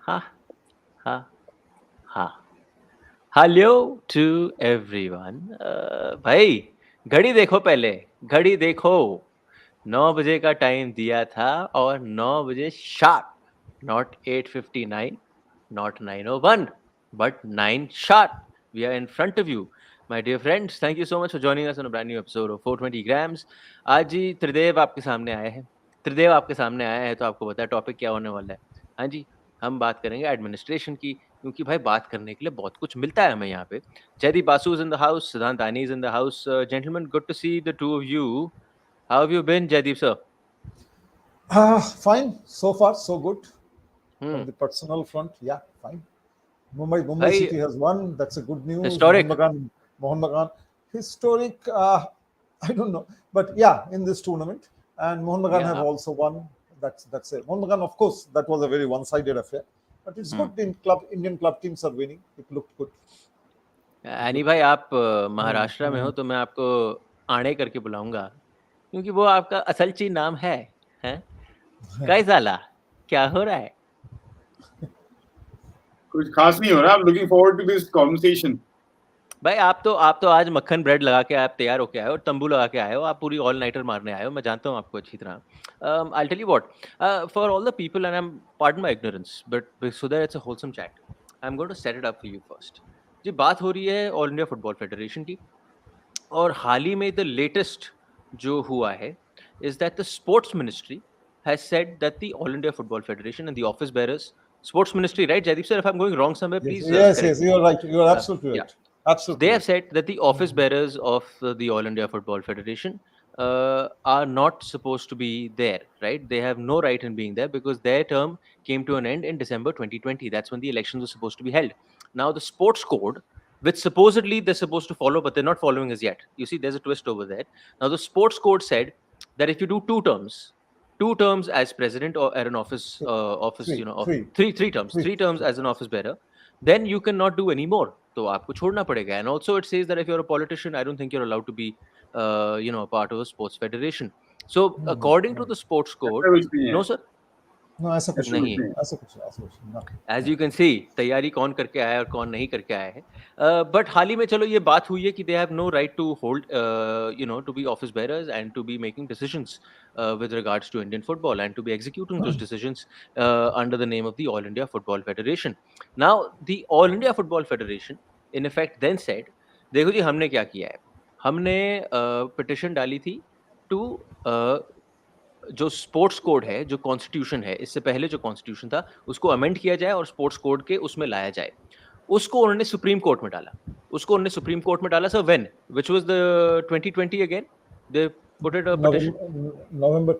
Ha, ha, ha. Hello to everyone. भाई घड़ी देखो, पहले घड़ी देखो। 9 बजे का टाइम दिया था और 9 बजे sharp, not 8:59, not 9:01, but 9 sharp. We are in front of you, my dear friends. Thank you so much for joining us on a brand new episode of 420 grams. आज जी त्रिदेव आपके सामने आए हैं। त्रिदेव आपके सामने आया है तो आपको पता है टॉपिक क्या होने वाला है। हाँ जी, हम बात करेंगे एडमिनिस्ट्रेशन की, क्योंकि भाई बात करने के लिए बहुत कुछ मिलता है हमें यहाँ पे। Jaydeep Basu is in the house, Siddhant Ani is in the house. Gentlemen, good to see the two of you. How have you been, Jaydeep sir? Fine. So far, so good. Hmm. From the personal front, yeah, fine. Mumbai Bhai, City has won. That's a good news. Historic. Mohan Bagan, historic. I don't know, but yeah, in this tournament, and Mohan Bagan have also won. That's it. Mohan Bagan, of course, that was a very one-sided affair, but it's good. Indian club teams are winning. It looked good. Any भाई, आप महाराष्ट्र में हो तो मैं आपको आणे करके बुलाऊंगा, क्योंकि वो आपका असलची नाम है। हैं? काय झाला? क्या हो रहा है? कुछ खास नहीं हो रहा। I'm looking forward to this conversation. भाई आप तो आज मक्खन ब्रेड लगा के आप तैयार होके आए हो, तंबू लगा के आए हो, आप पूरी ऑल नाइटर मारने आए हो। मैं जानता हूँ आपको अच्छी तरह। I'll tell you what, for all the people, and I'm pardon my ignorance, but so that it's a wholesome chat, I'm going to set it up for you first. जी बात हो रही है ऑल इंडिया फुटबॉल फेडरेशन की, और हाल ही में the latest जो हुआ है is that the sports ministry has said that the all India football federation and the office bearers, sports ministry, right Jaideep sir, if I'm going wrong somewhere, please yes, you're right, you're absolutely right. Absolutely. They have said that the office bearers of the All India Football Federation are not supposed to be there, right? They have no right in being there because their term came to an end in December 2020. That's when the elections were supposed to be held. Now, the sports code, which supposedly they're supposed to follow, but they're not following as yet. You see, there's a twist over there. Now, the sports code said that if you do two terms as president or at an office, three terms as an office bearer, then you cannot do any more. तो आपको छोड़ना पड़ेगा. And also it says that if you're a politician, I don't think you're allowed to be, a part of a sports federation. So according to the sports code, no sir. No, ऐसा कुछ नहीं है. ऐसा कुछ As you can see, तैयारी कौन करके आया है और कौन नहीं करके आया है. But हाल ही में चलो ये बात हुई है कि they have no right to hold, to be office bearers and to be making decisions with regards to Indian football and to be executing those decisions under the name of the All India Football Federation. Now, the All India Football Federation, in effect, then said, देखो जी हमने क्या किया है, हमने petition डाली थी to जो sports code है, जो कॉन्स्टिट्यूशन है, इससे पहले जो कॉन्स्टिट्यूशन था उसको अमेंड किया जाए और स्पोर्ट्स कोड के उसमें लाया जाए. उसको उन्होंने सुप्रीम कोर्ट में डाला. Sir when, which was the 2020 again, they put it a petition November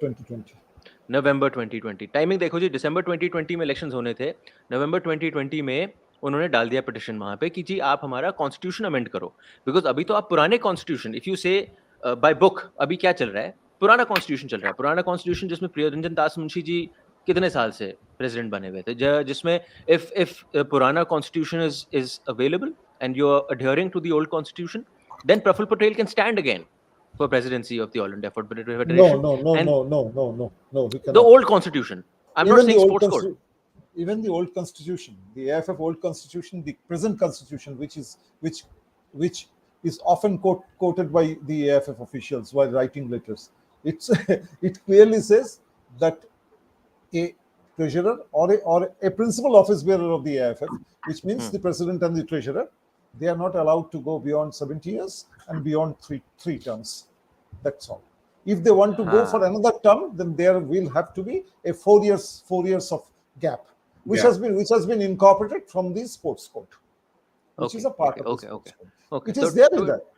2020. Timing देखो जी, दिसंबर 2020 में इलेक्शंस होने थे, नवंबर 2020 में उन्होंने डाल दिया पिटिशन वहां पे कि जी आप हमारा कॉन्स्टिट्यूशन अमेंड करो. बिकॉज अभी तो आप पुराने कॉन्स्टिट्यूशन, इफ यू से बाय बुक, अभी क्या चल रहा है, पुराना कॉन्स्टिट्यूशन चल रहा है. पुराना कॉन्स्टिट्यूशन जिसमें प्रियरंजन दास मुंशी जी कितने साल से प्रेसिडेंट बने हुए थे, जिसमें इफ पुराना constitution is available and you are adhering to the old constitution, then Praful Patel can stand again for presidency of the All India Football Federation. No. The old constitution. I'm not saying sports code. Even the old constitution, the AIFF old constitution, the present constitution, which is often quoted by the AIFF officials while writing letters. It clearly says that a treasurer or a principal office bearer of the AIFF, which means the president and the treasurer, they are not allowed to go beyond 70 years and beyond three terms. That's all. If they want to go for another term, then there will have to be a 4 years of gap, which has been incorporated from the sports code, which is a part of the sports code. Okay. It is there in that.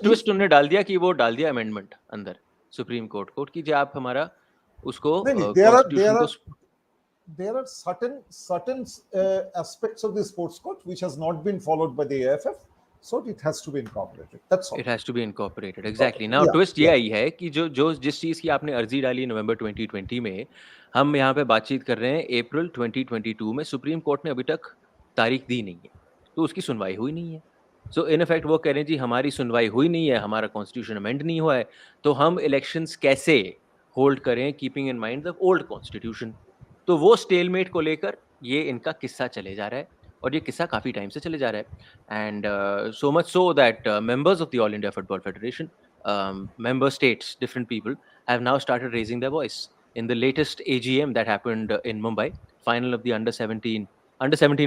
Twist उन्होंने डाल दिया कि वो डाल दिया amendment अंदर supreme court को कि आप हमारा उसको there are certain aspects of the sports code which has not been followed by the AIFF, so it has to be incorporated. That's all. It has to be incorporated, exactly. Now twist ये आई है कि जो जिस चीज की आपने अर्जी डाली नवंबर 2020 में, हम यहाँ पे बातचीत कर रहे हैं अप्रैल 2022 में, सुप्रीम कोर्ट ने अभी तक तारीख दी नहीं है, तो उसकी सुनवाई हुई नहीं है. सो इन इफेक्ट वो कह रहे हैं जी हमारी सुनवाई हुई नहीं है, हमारा कॉन्स्टिट्यूशन अमेंड नहीं हुआ है, तो हम इलेक्शंस कैसे होल्ड करें keeping in mind the old constitution. तो वो स्टेलमेट को लेकर ये इनका किस्सा चले जा रहा है और ये किस्सा काफ़ी टाइम से चले जा रहा है and so much so that members of the All India Football Federation, member states, different people have now started raising their voice. In the latest AGM that happened in Mumbai, final of the under 17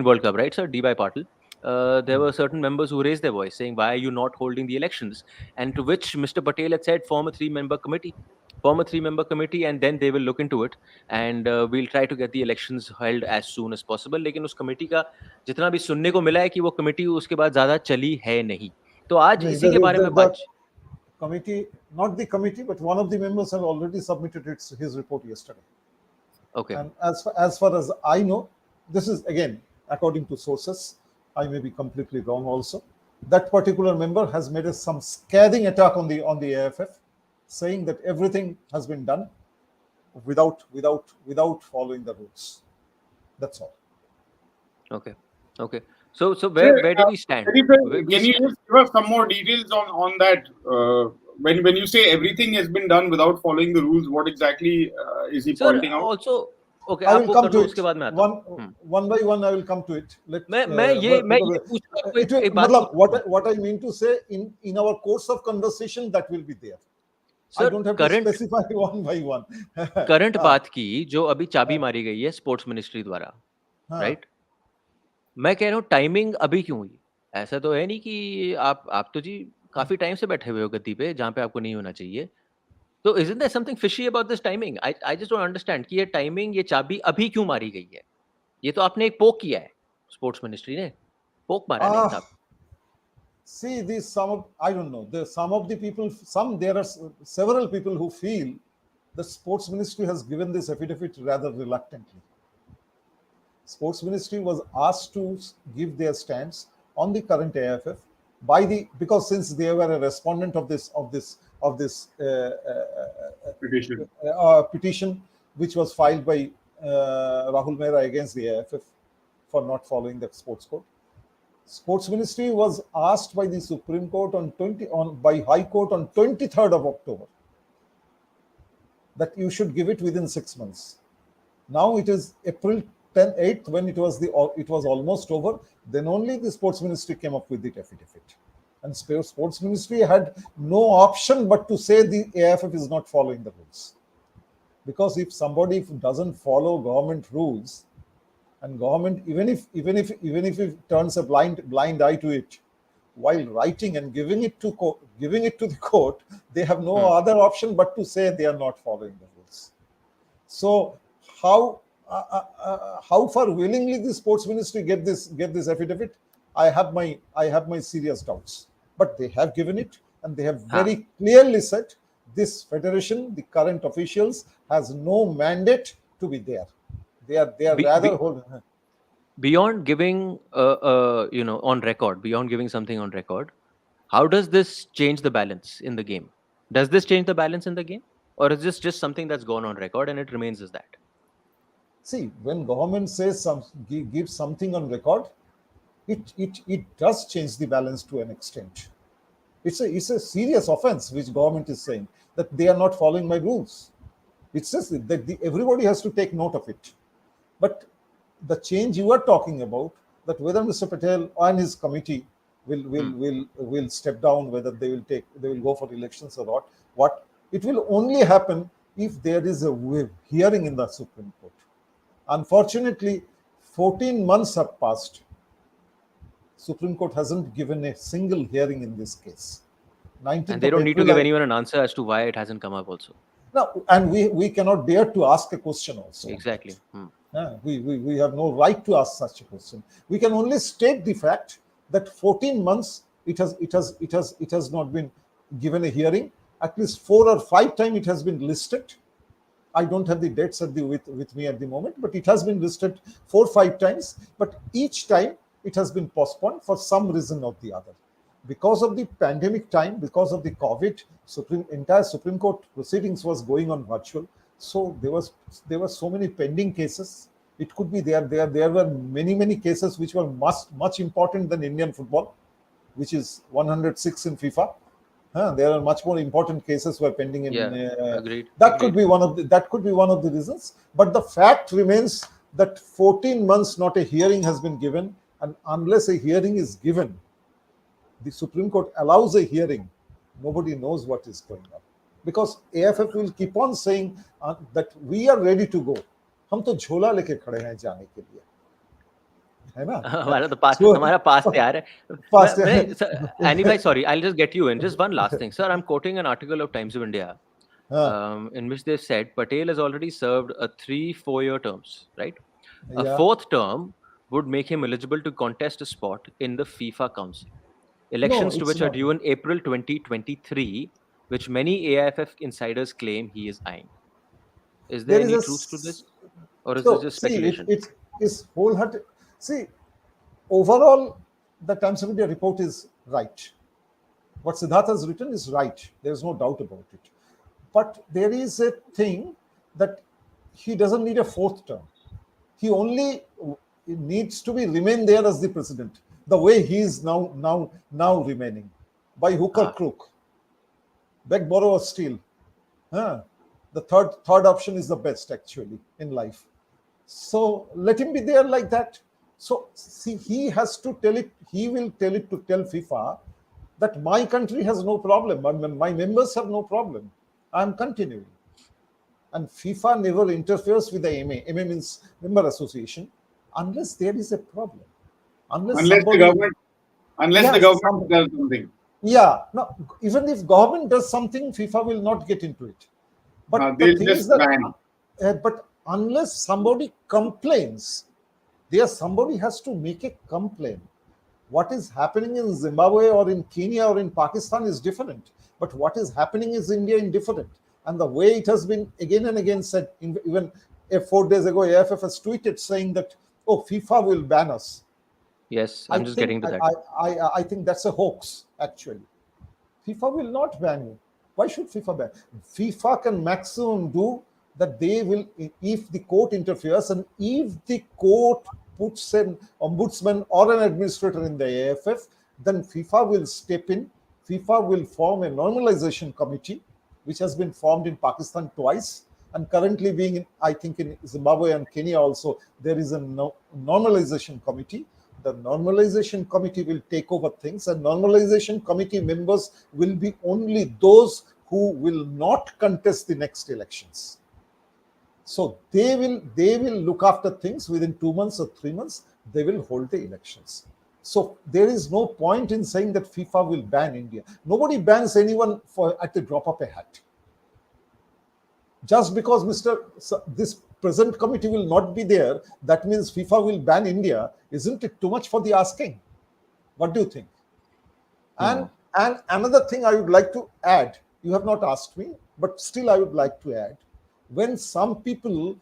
World Cup, right, sir, D.Y. Patil, there were certain members who raised their voice saying, why are you not holding the elections? And to which Mr. Patel had said, form a three-member committee, and then they will look into it, and we'll try to get the elections held as soon as possible. लेकिन उस committee का जितना भी सुनने को मिला है कि वो कमेटी उसके बाद ज़्यादा चली है नहीं। तो आज नहीं, इसी के बारे में बात committee, not the committee, but one of the members have already submitted his report yesterday. Okay. And as far as I know, this is again according to sources. I may be completely wrong also. That particular member has made some scathing attack on the AIFF, saying that everything has been done without following the rules. That's all. Okay. So where do we stand? Can you just give us some more details on that? When you say everything has been done without following the rules, what exactly is he pointing out? Also, okay, I will come to it. उसके बाद में आता हूँ. One by one, I will come to it. मैं ये मतलब what I mean to say in our course of conversation that will be there. Sir, I don't have to specify one by one. Current बात की जो अभी चाबी मारी गई है स्पोर्ट्स मिनिस्ट्री द्वारा, राइट? मैं कह रहा हूँ टाइमिंग अभी क्यों हुई? ऐसा तो है नहीं कि आप तो जी काफी टाइम से बैठे हुए हो गद्दी पे जहाँ पे आपको नहीं होना चाहिए. तो isn't there something fishy about this timing? I just don't understand कि ये टाइमिंग, ये चाबी अभी क्यों मारी गई है? ये तो आपने एक पोक किया है, स्पोर्ट्स मिनिस्ट्री ने पोक मारा नहीं था. See, I don't know. Some of the people, there are several people who feel the sports ministry has given this affidavit rather reluctantly. Sports ministry was asked to give their stance on the current AIFF because since they were a respondent of this petition, which was filed by Rahul Mehra against the AIFF for not following the sports code. Sports Ministry was asked by the Supreme Court by High Court on 23rd of October that you should give it within 6 months. Now it is April 8th when it was almost over. Then only the Sports Ministry came up with the affidavit, and Sports Ministry had no option but to say the AIFF is not following the rules, because if somebody doesn't follow government rules, and government, even if it turns a blind eye to it, while writing and giving it to the court, they have no other option but to say they are not following the rules. So how far willingly the sports ministry get this affidavit, I have my serious doubts. But they have given it, and they have very clearly said this federation, the current officials, has no mandate to be there. They are rather beyond giving on record, beyond giving something on record. How does this change the balance in the game? Does this change the balance in the game, or is this just something that's gone on record and it remains as that? See, when government says gives something on record, it does change the balance to an extent. It's a serious offense which government is saying that they are not following my rules. It says that everybody has to take note of it. But the change you are talking about, that whether Mr. Patel and his committee will step down, whether they will go for elections or not, what it will only happen if there is a hearing in the Supreme Court. Unfortunately, 14 months have passed. Supreme Court hasn't given a single hearing in this case. And they don't need to give anyone an answer as to why it hasn't come up also. No, and we cannot dare to ask a question also. Exactly. We have no right to ask such a question. We can only state the fact that 14 months it has not been given a hearing. At least 4 or 5 times it has been listed. I don't have the dates with me at the moment, but it has been listed 4 or 5 times. But each time it has been postponed for some reason or the other. Because of the pandemic time, because of the COVID, entire Supreme Court proceedings was going on virtual. So there were so many pending cases. It could be there were many cases which were much important than Indian football, which is 106 in FIFA. There are much more important cases were pending in. Agreed. That could be one of the reasons. But the fact remains that 14 months not a hearing has been given, and unless a hearing is given, the Supreme Court allows a hearing, nobody knows what is going on. Because AIFF will keep on saying that we are ready to go. हम तो झोला लेके खड़े हैं जाने के लिए, है ना? हमारा तो पास हमारा पास तैयार है. Past, Annie bhai, sorry, I'll just get you in. Just one last thing, sir. I'm quoting an article of Times of India, in which they said Patel has already served a 3-4-year terms, right? A Yeah. fourth term would make him eligible to contest a spot in the FIFA Council. Elections to it's which are not. due in April 2023, which many AIFF insiders claim he is eyeing. Is there any truth to this, or is this just speculation? See, it's wholehearted. See, overall, the Times of India report is right. What Siddhartha has written is right. There's no doubt about it. But there is a thing that he doesn't need a fourth term. He only needs to remain there as the president, the way he is now remaining, by hook or crook, beg, borrow, or steal. The third option is the best actually in life. So let him be there like that. So see, he has to tell it. He will tell FIFA that my country has no problem. My members have no problem. I'm continuing. And FIFA never interferes with the MA. MA means Member Association, unless there is a problem. Unless the government does something. Yeah. No, even if government does something, FIFA will not get into it. But the thing is that, but unless somebody complains, somebody has to make a complaint. What is happening in Zimbabwe or in Kenya or in Pakistan is different. But what is happening in India is different. And the way it has been again and again said, even 4 days ago, AIFF has tweeted saying that, FIFA will ban us. Yes, I'm just getting to that. I think that's a hoax, actually. FIFA will not ban you. Why should FIFA ban? FIFA can maximum do that. They will, if the court interferes and if the court puts an ombudsman or an administrator in the AIFF, then FIFA will step in. FIFA will form a normalization committee, which has been formed in Pakistan twice, and currently being I think in Zimbabwe and Kenya also, there is a normalization committee. The normalization committee will take over things, and normalization committee members will be only those who will not contest the next elections. So they will look after things within 2 months or 3 months. They will hold the elections. So there is no point in saying that FIFA will ban India. Nobody bans anyone at the drop of a hat. Just because this present committee will not be there, that means FIFA will ban India. Isn't it too much for the asking? What do you think? And another thing I would like to add, you have not asked me, but still I would like to add, when some people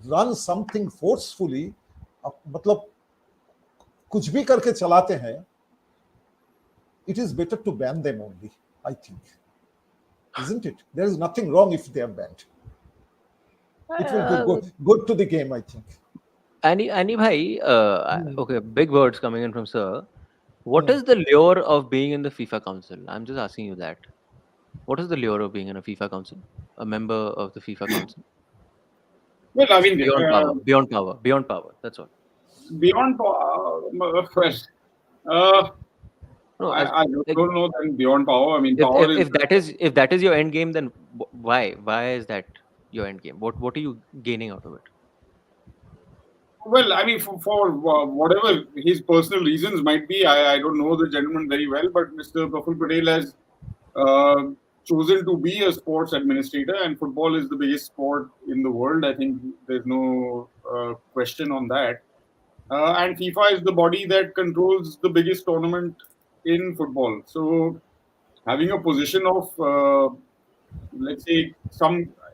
run something forcefully, मतलब कुछ भी करके चलाते हैं, it is better to ban them only, I think. Isn't it? There is nothing wrong if they are banned. It will be good to the game, I think. Annie bhai, okay, big words coming in from sir. What is the lure of being in the FIFA Council? I'm just asking you that. What is the lure of being in a FIFA Council? A member of the FIFA Council? Well, I mean, beyond power. That's all. Beyond power. No, I don't know that beyond power. I mean, power if that is your end game, then why is that your end game? What are you gaining out of it? Well, I mean, for whatever his personal reasons might be, I don't know the gentleman very well, but Mr. Praful Patel has chosen to be a sports administrator, and football is the biggest sport in the world. I think there's no question on that. And FIFA is the body that controls the biggest tournament in football. So having a position of, let's say,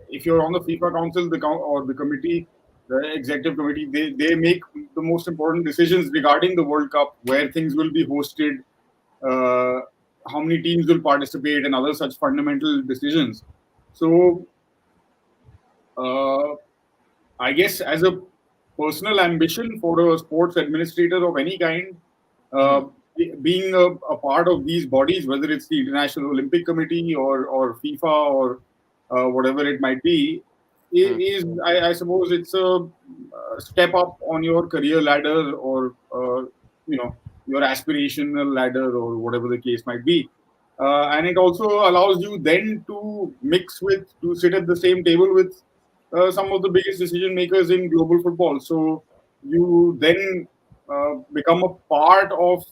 if you're on the FIFA Council or the committee, the executive committee, they make the most important decisions regarding the World Cup, where things will be hosted, how many teams will participate, and other such fundamental decisions. So I guess as a personal ambition for a sports administrator of any kind, being a part of these bodies, whether it's the International Olympic Committee or FIFA or whatever it might be, is I suppose it's a step up on your career ladder or your aspirational ladder or whatever the case might be. And it also allows you then to sit at the same table with some of the biggest decision makers in global football. So you then become a part of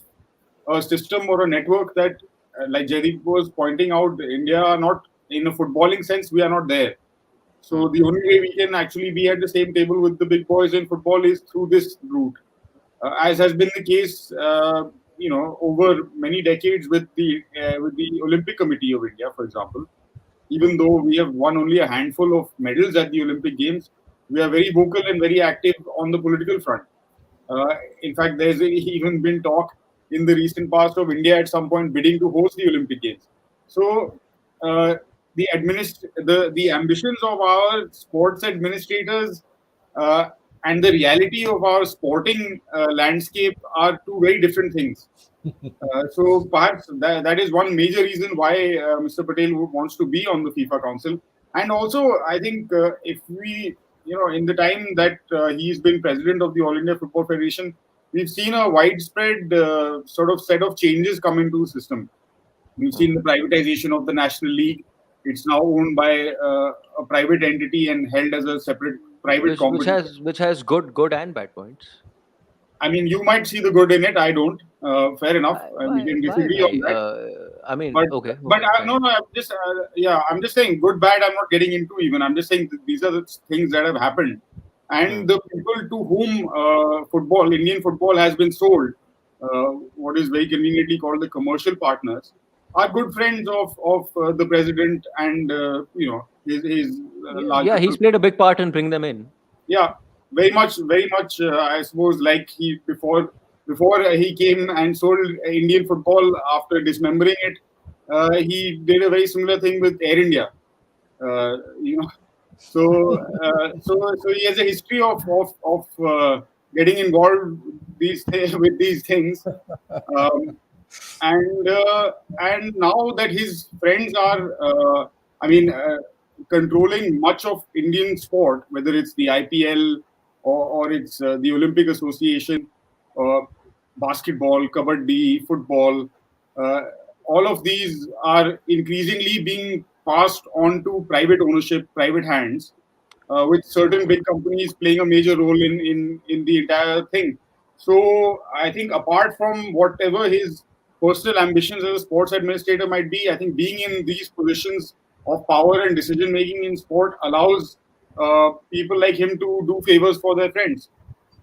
a system or a network that, like Jaideep was pointing out, India are not, in a footballing sense, we are not there. So the only way we can actually be at the same table with the big boys in football is through this route, as has been the case, over many decades with the Olympic Committee of India, for example. Even though we have won only a handful of medals at the Olympic Games, we are very vocal and very active on the political front. In fact, there's even been talk in the recent past of India at some point bidding to host the Olympic Games. So the ambitions of our sports administrators and the reality of our sporting landscape are two very different things. So perhaps that is one major reason why Mr. Patel wants to be on the FIFA Council. And also, I think if we, in the time that he's been president of the All India Football Federation, we've seen a widespread sort of set of changes come into the system. We've seen the privatization of the National League. It's now owned by a private entity and held as a separate private company. Which has good and bad points. I mean, you might see the good in it. I don't. Fair enough. We can disagree on that. Okay. But I'm just saying, good, bad. I'm not getting into even. I'm just saying these are the things that have happened, and the people to whom Indian football has been sold, what is very conveniently called the commercial partners, are good friends of the president and his larger. He's played a big part in bringing them in. Yeah. Very much. I suppose, like before he came and sold Indian football after dismembering it, he did a very similar thing with Air India. So he has a history of getting involved with these things, and now that his friends are, controlling much of Indian sport, whether it's the IPL or it's the Olympic Association, basketball, kabaddi, football, all of these are increasingly being passed on to private ownership, private hands, with certain big companies playing a major role in the entire thing. So I think apart from whatever his personal ambitions as a sports administrator might be, I think being in these positions of power and decision making in sport allows people like him to do favors for their friends,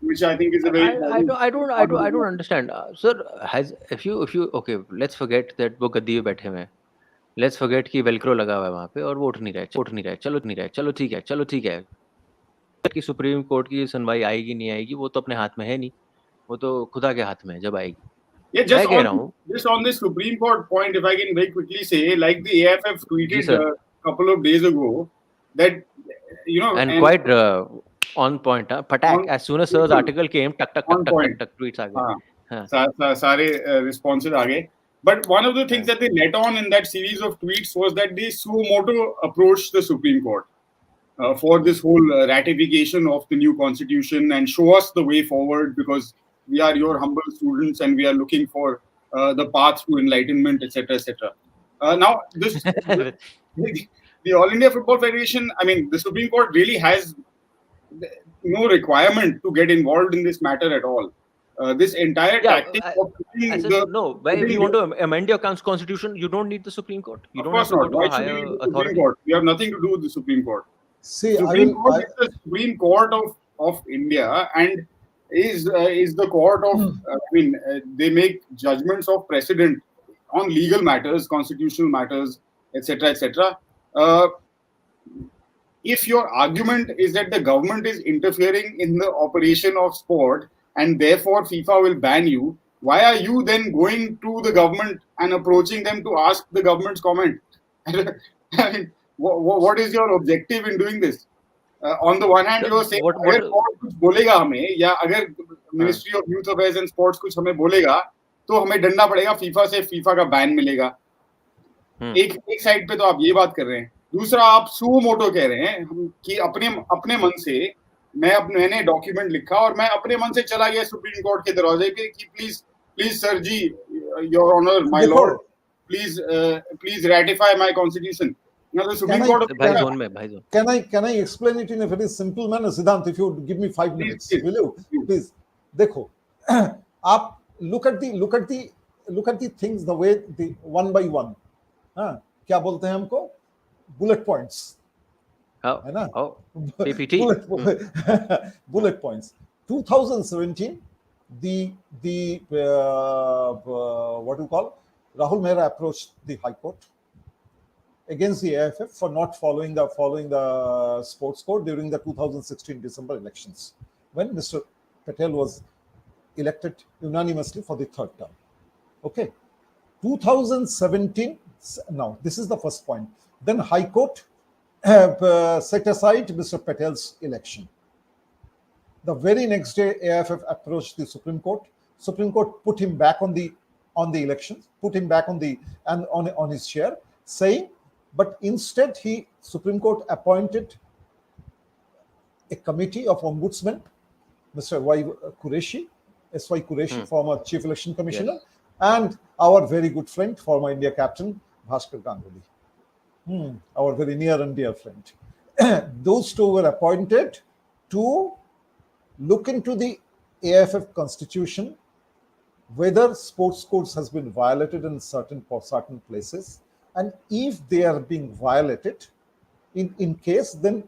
which I think is a very. I don't understand, sir. If you okay, let's forget that वो गद्दी पे बैठे हुए हैं. Let's forget कि Velcro लगा हुआ है वहाँ पे और वो उठ नहीं रहा है. चलो ठीक है. कि सुप्रीम कोर्ट की सुनवाई आएगी नहीं आएगी वो तो अपने हाथ में है नहीं. वो तो खुदा के हाथ में है जब आएगी. Yeah, just on this Supreme Court point, if I can very quickly say, like the AIFF tweeted a couple of days ago, that and quite on point, Patak. As soon as Sir's article came, tuck tweets आ गए. सारे responses आ गए. But one of the things that they let on in that series of tweets was that they suo moto approached the Supreme Court for this whole ratification of the new constitution and show us the way forward, because we are your humble students and we are looking for the path to enlightenment, etc., etc. Now, the All India Football Federation, the Supreme Court really has no requirement to get involved in this matter at all. This entire tactic of when you want to amend your constitution, you don't need the Supreme Court. You don't have to go to a higher authority. You have nothing to do with the Supreme Court. See, Supreme Court is the Supreme Court of India, and is the court of, they make judgments of precedent on legal matters, constitutional matters, etc., etc. If your argument is that the government is interfering in the operation of sport and therefore FIFA will ban you, why are you then going to the government and approaching them to ask the government's comment? What is your objective in doing this? On the one hand, you are saying अगर court कुछ बोलेगा हमें, या अगर ministry of youth affairs and sports कुछ हमें बोलेगा, तो हमें डंडा पड़ेगा, फीफा का बैन मिलेगा. एक साइड पे तो आप ये बात कर रहे हैं. दूसरा, आप सुओ मोटो कह रहे हैं कि अपने मन से मैंने डॉक्यूमेंट लिखा और मैं अपने मन से चला गया सुप्रीम कोर्ट के दरवाजे पे कि please sir ji, your honour, my lord, please ratify my constitution. Now the Supreme Court of भाई India, जोन में, भाई zone. Can I explain it in a very simple manner, Siddhant? If you give me 5 minutes, please, will you? Please. देखो, आप look at the things the way the one by one. हाँ, क्या बोलते हैं हमको? Bullet points. है ना? PPT. Bullet points. 2017, the what do you call? Rahul Mehra approached the High Court against the AIFF for not following the sports code during the 2016 December elections, when Mr. Patel was elected unanimously for the third term. Okay, 2017. Now this is the first point. Then High Court set aside Mr. Patel's election. The very next day, AIFF approached the Supreme Court. Supreme Court put him back on the elections, put him back on his chair, saying, but instead Supreme Court appointed a committee of ombudsmen, Mr. S.Y. Qureshi, former Chief Election Commissioner, yes, and our very good friend, former India captain, Bhaskar Ganguly, our very near and dear friend. Those two were appointed to look into the AIFF constitution, whether sports codes has been violated in certain places, and if they are being violated, in case, then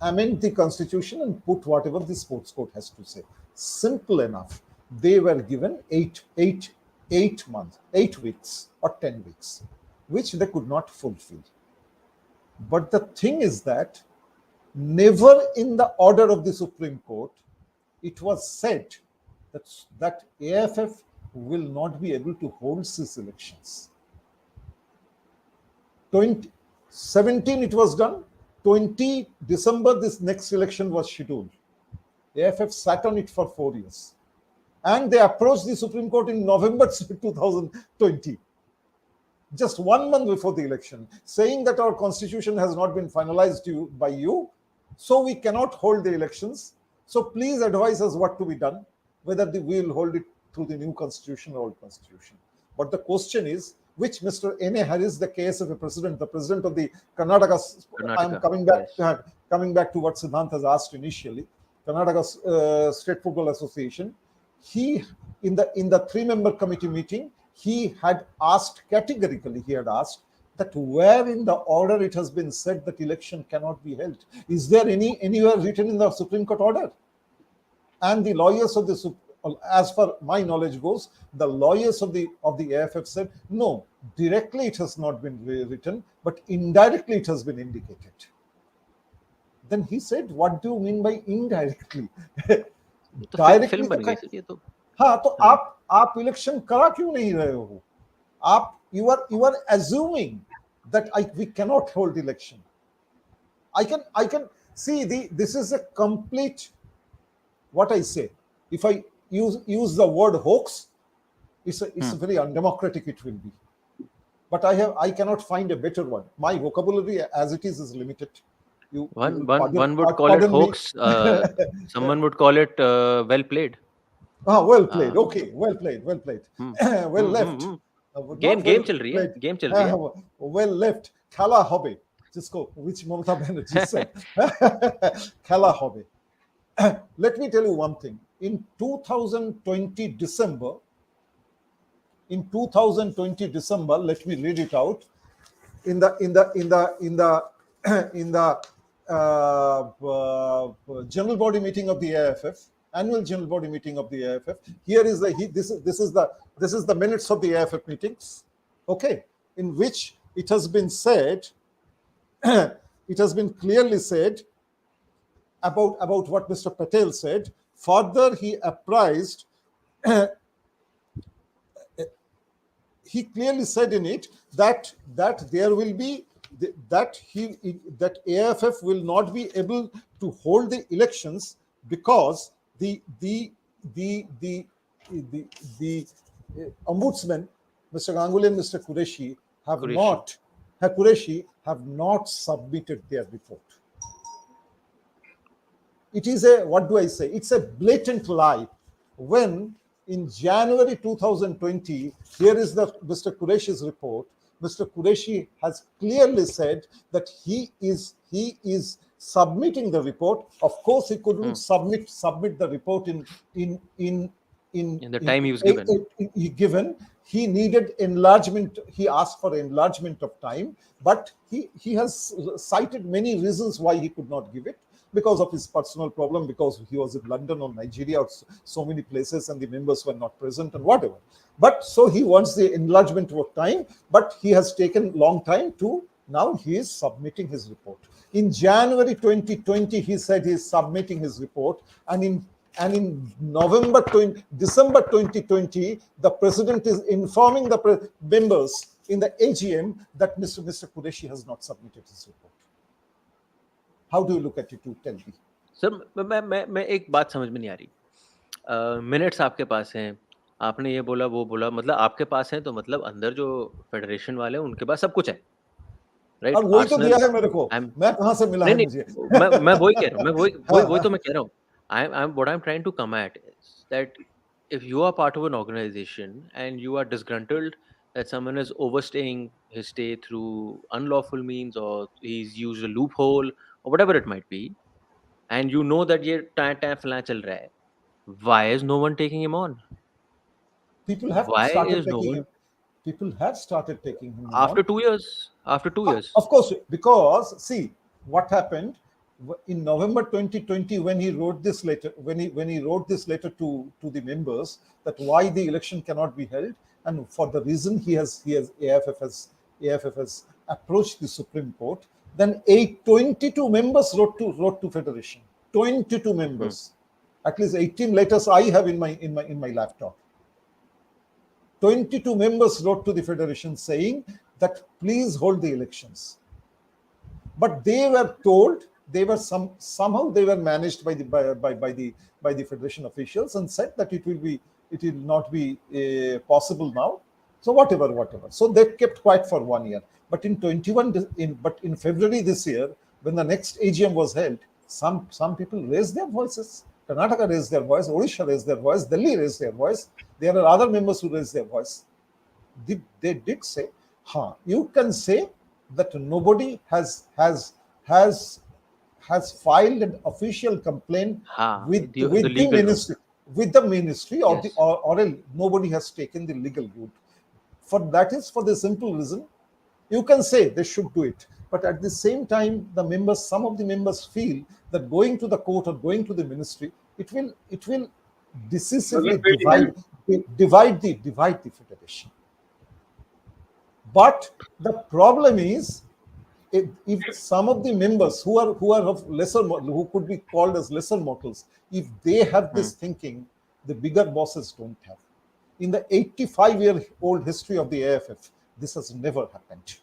amend the constitution and put whatever the sports code has to say. Simple enough. They were given 8 weeks or 10 weeks, which they could not fulfill. But the thing is that never in the order of the Supreme Court it was said that AIFF will not be able to hold these elections. 2017 it was done. 20 December this next election was scheduled. AIFF sat on it for 4 years, and they approached the Supreme Court in November 2020, just 1 month before the election, saying that our constitution has not been finalized by you, so we cannot hold the elections. So please advise us what to be done, whether we will hold it through the new constitution or old constitution. But the question is, which Mr. N.A. Harris, the KSFA president, the president of the Karnataka. I'm coming back to what Siddhant has asked initially. Karnataka State Football Association. He, in the 3-member committee meeting, he had asked categorically. He had asked that where in the order it has been said that election cannot be held. Is there anywhere written in the Supreme Court order? And the lawyers of the, as far my knowledge goes, the lawyers of the AIFF said no, directly it has not been written, but indirectly it has been indicated. Then he said, what do you mean by indirectly? Directly film बन गई ये तो. हाँ, तो आप election करा क्यों नहीं रहे हो? आप you are assuming that we cannot hold election. I can see this is a complete, what I say, if I use the word hoax, it's very undemocratic it will be. But I cannot find a better one. My vocabulary as it is limited. One would call it hoax. Someone would call it well played. Well played. Okay, well played. Well left. Game चल रही है. Well left. Khala hobe. जिसको which Mamata Banerjee said. Khala hobe. Let me tell you one thing. In 2020 December, let me read it out. In the general body meeting of the AIFF, annual general body meeting of the AIFF. Here is this is the minutes of the AIFF meetings, okay, in which it has been said, it has been clearly said about what Mr. Patel said. Further, he apprised. He clearly said in it that there will be that AIFF will not be able to hold the elections because the ombudsman, Mr. Ganguly and Mr. Qureshi have not submitted their report. it is a, what do I say? It's a blatant lie. When in January 2020, here is the Mr. Qureshi's report. Mr. Qureshi has clearly said that he is submitting the report. Of course, he couldn't submit the report in the time he was given. He needed enlargement. He asked for enlargement of time, but he has cited many reasons why he could not give it, because of his personal problem, because he was in London or Nigeria or so many places and the members were not present and whatever. But so he wants the enlargement of time, but he has taken long time to, now he is submitting his report. In January 2020, he said he is submitting his report, and in December 2020, the president is informing the members in the AGM that Mr. Qureshi has not submitted his report. How do you look at it? To tell me, sir मैं एक बात समझ में नहीं आ रही. Minutes आपके पास हैं, आपने ये बोला वो बोला, मतलब आपके पास है तो मतलब अंदर जो फेडरेशन वाले हैं उनके पास सब कुछ है, राइट? और वही तो दिया है मेरे को, मैं कहां से मिला है मुझे? मैं वही कह रहा हूँ, वही तो मैं कह रहा हूँ. What I'm trying to come at is that if you are part of an organization and you are disgruntled that someone is overstaying his stay through unlawful means, or he's used a loophole or whatever it might be, and you know that ये time फलाना चल रहा है, why is no one taking him on? People have started taking him. People have started taking him after on. 2 years. After 2 years, of course, because see what happened in November 2020 when he wrote this letter. When he wrote this letter to the members that why the election cannot be held, and for the reason AIFF has approached the Supreme Court. Then 22 members wrote to Federation. 22 members. At least 18 letters I have in my laptop. 22 members wrote to the Federation saying that please hold the elections. But they were told, they were somehow they were managed by the Federation officials and said that it will not be possible now. So whatever. So they kept quiet for 1 year. But in February this year, when the next AGM was held, some people raised their voices. Karnataka raised their voice, Odisha raised their voice, Delhi raised their voice. There are other members who raised their voice. They did say, you can say that nobody has filed an official complaint with the ministry, or yes, or nobody has taken the legal route. That is for the simple reason, you can say they should do it, but at the same time, some of the members feel that going to the court or going to the ministry, it will decisively divide the federation. But the problem is, if some of the members who are of lesser, who could be called as lesser mortals, if they have this thinking, the bigger bosses don't have. In the 85-year-old history of the AIFF, this has never happened.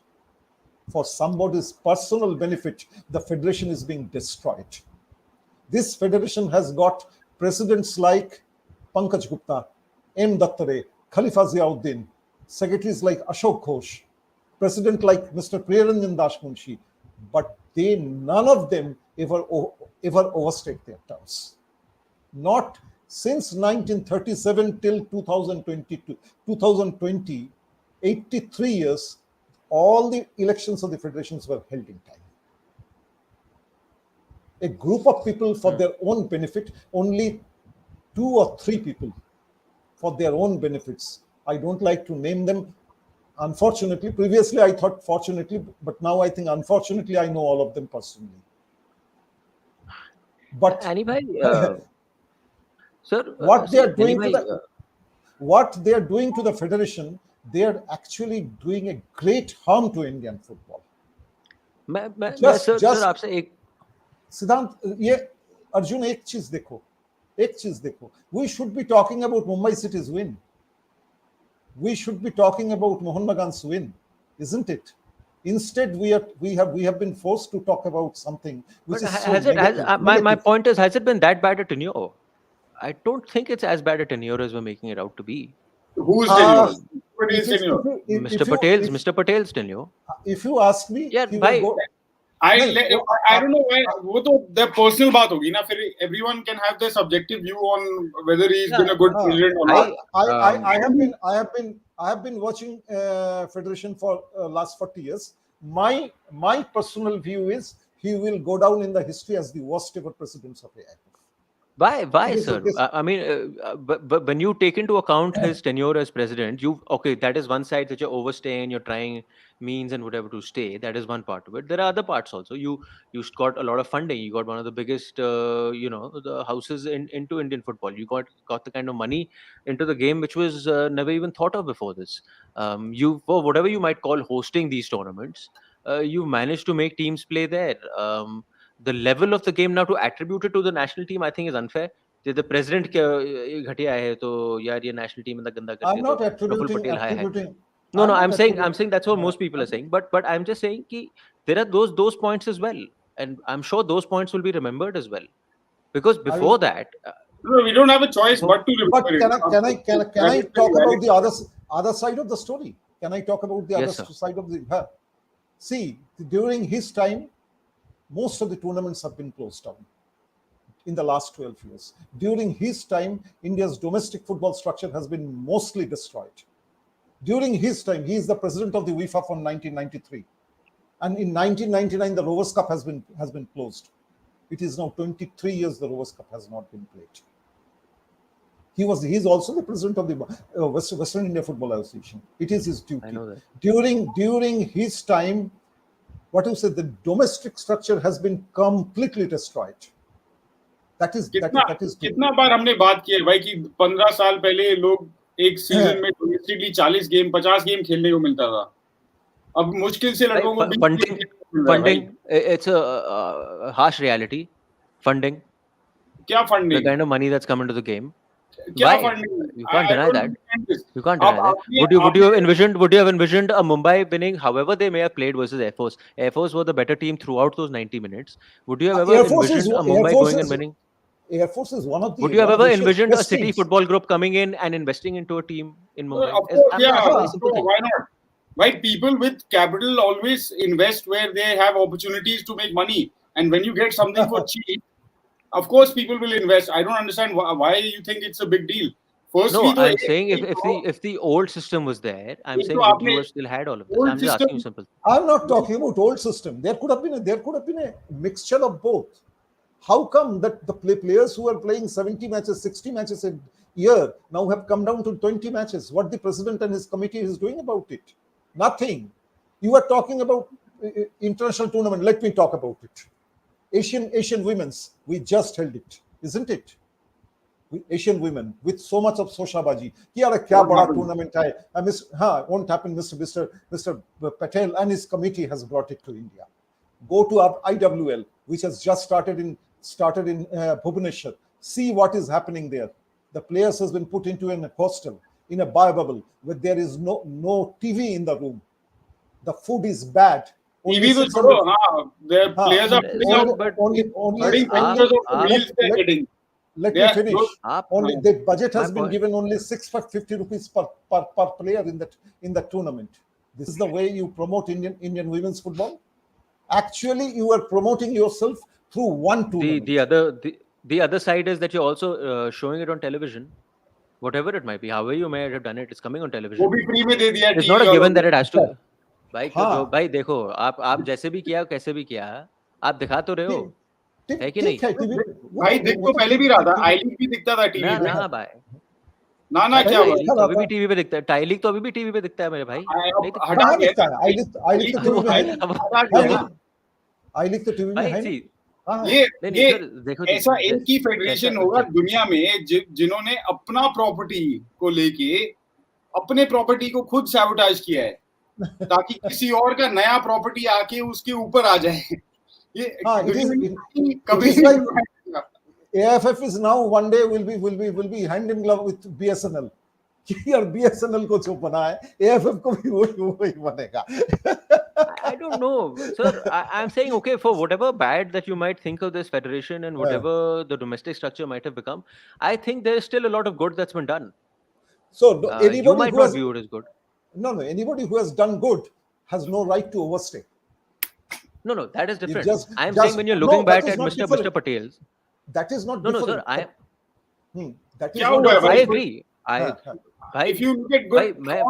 For somebody's personal benefit, the federation is being destroyed. This federation has got presidents like Pankaj Gupta, M. Dattare, Khalifa Ziauddin, secretaries like Ashok Ghosh, president like Mr. Priyaranjan Das Munshi, but none of them ever overstayed their terms. Not since 1937 till 2020, 83 years, all the elections of the federations were held in time. A group of people for their own benefit, only 2 or 3 people for their own benefits. I don't like to name them. Unfortunately, previously I thought fortunately, but now I think unfortunately I know all of them personally. But sir, what they are doing to the federation, they are actually doing a great harm to Indian football. Sir आपसे एक सिद्धांत, ये अर्जुन एक चीज देखो, we should be talking about Mumbai City's win. We should be talking about Mohan Bagan's win, isn't it? Instead, we have been forced to talk about something which is so negative. My point is, has it been that bad a tenure? I don't think it's as bad a tenure as we're making it out to be. Who's tenure? Mr. Patel's tenure. If you ask me, yeah, bhai, I नहीं, don't know why. वो तो their personal बात होगी ना. फिर everyone can have their subjective view on whether he's been a good president or not. I have been watching Federation for last 40 years. My personal view is he will go down in the history as the worst ever president of AIFF. Why, sir? I mean, but when you take into account his tenure as president, that is one side that you're overstaying, you're trying means and whatever to stay. That is one part of it. There are other parts also. You got a lot of funding. You got one of the biggest, the houses into Indian football. You got the kind of money into the game which was never even thought of before this. For whatever you might call hosting these tournaments, you managed to make teams play there. The level of the game now to attribute it to the national team, I think, is unfair. The president घटिया है तो यार ये national team में गंदा करते I'm not attributing. No, I'm saying that's what most people are saying. But I'm just saying कि there are those points as well, and I'm sure those points will be remembered as well, because before that. No, we don't have a choice but to remember it. Can I talk about the other side of the story? Can I talk about the other side of the? See, during his time, most of the tournaments have been closed down in the last 12 years. During his time, India's domestic football structure has been mostly destroyed. During his time, he is the president of the UEFA from 1993. And in 1999, the Rovers Cup has been closed. It is now 23 years the Rovers Cup has not been played. He's also the president of the Western India Football Association. It is his duty. I know that. During his time, what you said, the domestic structure has been completely destroyed. That is कितना बार हमने बात की है भाई कि 15 साल पहले लोग एक सीजन में डोमेस्टिकली 40 गेम 50 गेम खेलने को मिलता था. अब मुश्किल से लड़कों को funding, it's a harsh reality. Funding. क्या funding? The kind of money that's come into the game. क्या funding? You can't deny that. You can't deny that. Would you have envisioned a Mumbai winning, however they may have played versus Air Force? Air Force were the better team throughout those 90 minutes. Would you have ever envisioned a Mumbai going and winning? Air Force is one of the. Would you have ever envisioned a City football group coming in and investing into a team in Mumbai? Of course, why not? Why people with capital always invest where they have opportunities to make money, and when you get something for cheap, of course people will invest. I don't understand why you think it's a big deal. Firstly, no, I'm saying if the old system was there, I'm saying you still had all of this. I'm just asking you simple. I'm not talking about old system. There could have been a mixture of both. How come that the players who are playing 70 matches, 60 matches a year now have come down to 20 matches? What the president and his committee is doing about it? Nothing. You are talking about international tournament. Let me talk about it. Asian Women's, we just held it, isn't it? Asian women with so much of soshabaji. Kya bada tournament hai? Won't happen. Mr. Patel and his committee has brought it to India. Go to our IWL, which has just started in Bhubaneswar. See what is happening there. The players has been put into an hostel, in a bio bubble, where there is no TV in the room. The food is bad. TV will show, the players are putting out pictures of meals they're getting. Let me finish. Only the budget has been given only 650 rupees per player in that tournament. This is the way you promote Indian women's football. Actually, you are promoting yourself through one tournament. The other side is that you're also showing it on television. Whatever it might be, however you may have done it, it's coming on television. It's not a given that it has to. भाई देखो आप जैसे भी किया कैसे भी किया आप दिखा तो रहे हो है कि नहीं भाई देख तो पहले भी रहा था आई लीग भी दिखता था टीवी पे ना भाई ना क्या हुआ अभी भी टीवी पे दिखता है टाई लीग तो अभी भी टीवी पे दिखता है मेरे भाई हटा दिखता है आई लीग तो टीवी में है ये देखो ऐसा एक ही फेडरेशन होगा दुनिया में जिन्होंने अपना प्रॉपर्टी को लेके अपने प्रॉपर्टी को खुद सैबोटाज किया है ताकि किसी और का नया प्रॉपर्टी आके उसके ऊपर आ जाए ये कभी AIFF is now one day will be hand in glove with BSNL. यार BSNL को जो बना है AIFF को भी वही बनेगा. I don't know, sir. I'm saying, okay, for whatever bad that you might think of this federation and whatever the domestic structure might have become, I think there is still a lot of good that's been done. So anybody you might not view it as good. No. Anybody who has done good has no right to overstay. No, that is different. just- I am just- saying when you're no, looking that back is at not Mr. different. Patel's. That is not No, different. sir. That is क्या not हुआ है different. I भाई? agree. हाँ. भाई If you look at good, भाई मैं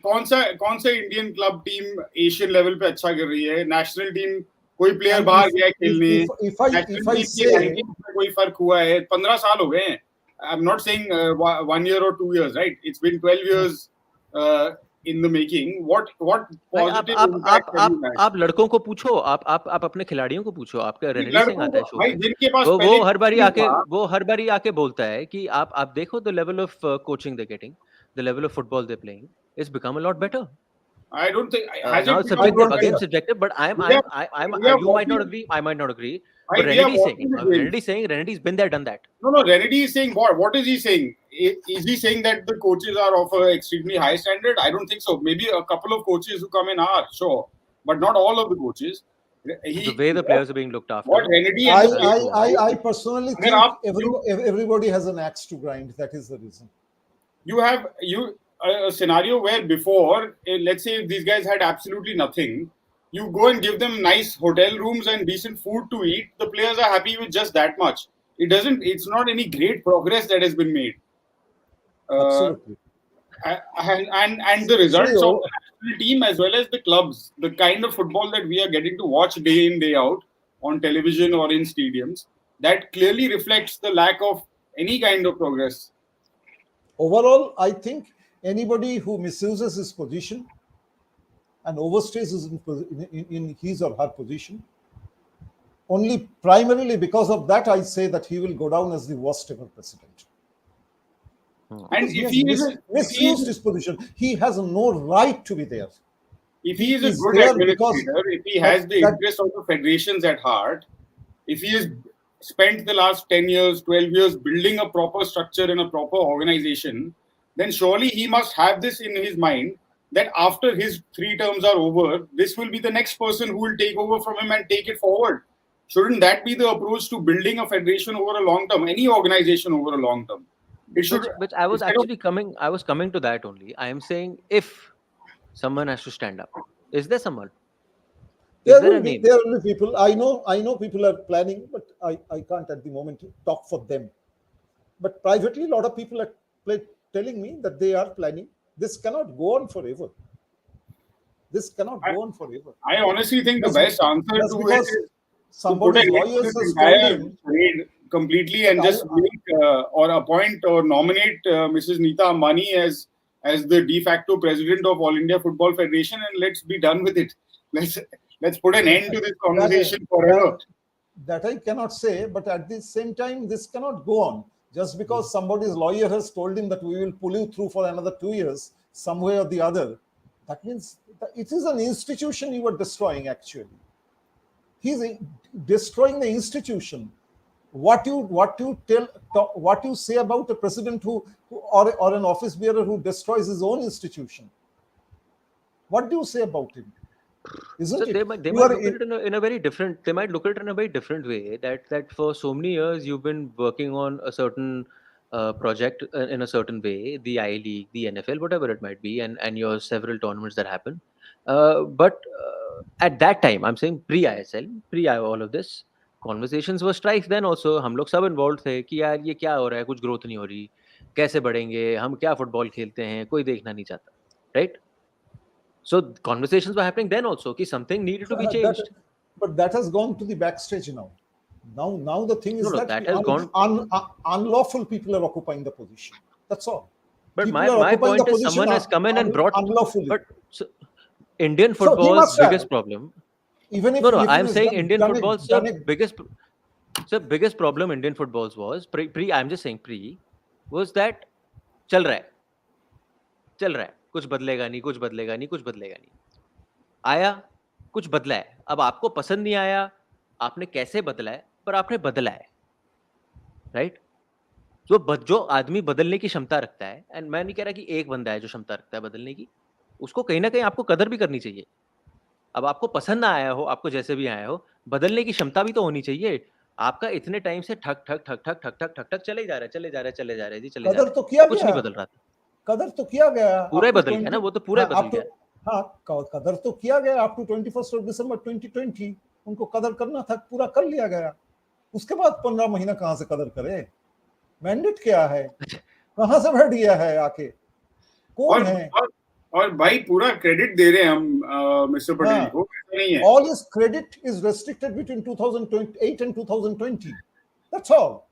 कौन सा Indian club team Asian level पे अच्छा कर रही है? नेशनल टीम कोई प्लेयर And बाहर if- गया है खेलने, if I नेशनल टीम की say, रैंकिंग में कोई फर्क हुआ है? 15 साल हो गए हैं. I'm not saying 1 year or 2 years, right? It's been 12 years in the making. What भाई positive impact have you had? आप लड़कों को पूछो, आप अपने खिलाड़ियों को पूछो. आपका रणवीर सिंह आता है शो भाई पे, जिनके पास वो पहले हर बारी आके बोलता है कि आप देखो the level of coaching they getting, the level of football they playing is become a lot better. I don't think Now it subjective, become again better? subjective, but We are you might not walking- agree, I might not agree, Bhai, but we are Renedy walking the drain. saying Renedy's been there, done that. No, Renedy is saying what? What is he saying? Is he saying that the coaches are of an extremely high standard? I don't think so. Maybe a couple of coaches who come in are, sure, but not all of the coaches. The way the players are being looked after. What Renedy and I personally think everybody has an axe to grind. That is the reason. You have a scenario where before, let's say these guys had absolutely nothing, you go and give them nice hotel rooms and decent food to eat. The players are happy with just that much. It's not any great progress that has been made. Absolutely. And the results of the national team as well as the clubs, the kind of football that we are getting to watch day in, day out on television or in stadiums, that clearly reflects the lack of any kind of progress. Overall, I think anybody who misuses his position and overstays in his or her position, only primarily because of that, I say that he will go down as the worst ever president. And if he misused his position, he has no right to be there. If he is a good administrator, if he has the interest of the federations at heart, if he has spent the last 10 years, 12 years building a proper structure and a proper organization, then surely he must have this in his mind that after his 3 terms are over, this will be the next person who will take over from him and take it forward. Shouldn't that be the approach to building a federation over a long term, any organization over a long term? It should. But I was actually coming to that only. I am saying if someone has to stand up, is there someone? There will be people. I know people are planning, but I can't at the moment talk for them. But privately, a lot of people are telling me that they are planning. This cannot go on forever. I honestly think the best answer to it is somebody's lawyers has told him completely and just make or appoint or nominate Mrs. Neeta Ambani as the de facto president of All India Football Federation, and let's be done with it. Let's put an end to this conversation forever. That I cannot say, but at the same time, this cannot go on. Just because somebody's lawyer has told him that we will pull you through for another 2 years, some way or the other, that means that it is an institution you are destroying, actually. He's destroying the institution. What you say about a president who or an office bearer who destroys his own institution? What do you say about him? Isn't it? They might look at it in a very different. They might look at it in a very different way. That for so many years you've been working on a certain project in a certain way, the I League, the NFL, whatever it might be, and your several tournaments that happen. But at that time, I'm saying pre-ISL, all of this, conversations were strife then also. हम लोग सब involved थे कि यार ये क्या हो रहा है, कुछ growth नहीं हो रही, कैसे बढ़ेंगे, हम क्या football खेलते हैं, कोई देखना नहीं चाहता, right? So conversations were happening then also कि something needed to be changed. But that has gone to the backstage now. Now the thing is that has gone. Unlawful people are occupying the position. That's all. But my point is someone has come in and brought. Unlawfully. But Indian football's biggest problem. Even if I'm saying Indian football's biggest problem Indian football's was I'm just saying was that चल रहा है कुछ बदलेगा नहीं आया कुछ बदला है अब आपको पसंद नहीं आया आपने कैसे बदला है पर आपने बदला है राइट जो आदमी बदलने की क्षमता रखता है एंड मैं नहीं कह रहा कि एक बंदा है जो क्षमता रखता है बदलने की उसको कहीं ना कहीं आपको कदर भी करनी चाहिए अब आपको पसंद ना आया हो आपको जैसे भी आया हो बदलने की क्षमता भी तो होनी चाहिए आपका इतने टाइम से ठक ठक चले जा रहा है जी चले जा रहा है कुछ नहीं बदल रहा था कदर तो किया गया पूरा बदल गया ना वो तो पूरा बदल गया हाँ कदर तो किया गया up to 21st of December 2020 उनको कदर करना था, पूरा कर लिया गया। उसके बाद 15 महीना कहां से कदर करे? मैंडेट क्या है? कहां से बैठ गया है आके? कौन है? और भाई पूरा क्रेडिट दे रहे हैं हम मिस्टर पटेल को, ऐसा नहीं है। All his credit is restricted between 2008 and 2020. That's all.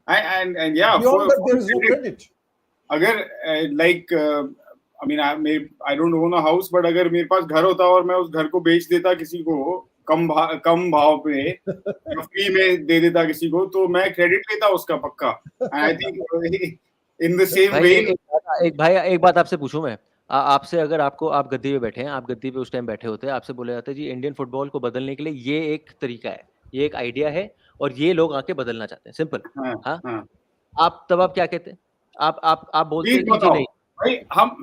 And yeah, beyond that there is no credit. अगर like I mean I don't own a house, but अगर मेरे पास घर होता और मैं उस घर को बेच देता किसी को कम भाव पे, फ्री में दे देता किसी को, तो मैं क्रेडिट लेता उसका पक्का। I think in the same way। एक बात आपसे पूछूं मैं, आपसे अगर आप गद्दी पे बैठे हैं, आप गद्दी पे उस टाइम बैठे होते हैं, आपसे बोला जाता है जी इंडियन फुटबॉल को बदलने के लिए ये एक तरीका है, ये एक आइडिया है और ये लोग आके बदलना चाहते हैं, सिंपल। हाँ। आप क्या कहते हैं? आप बोलते हैं कि नहीं भाई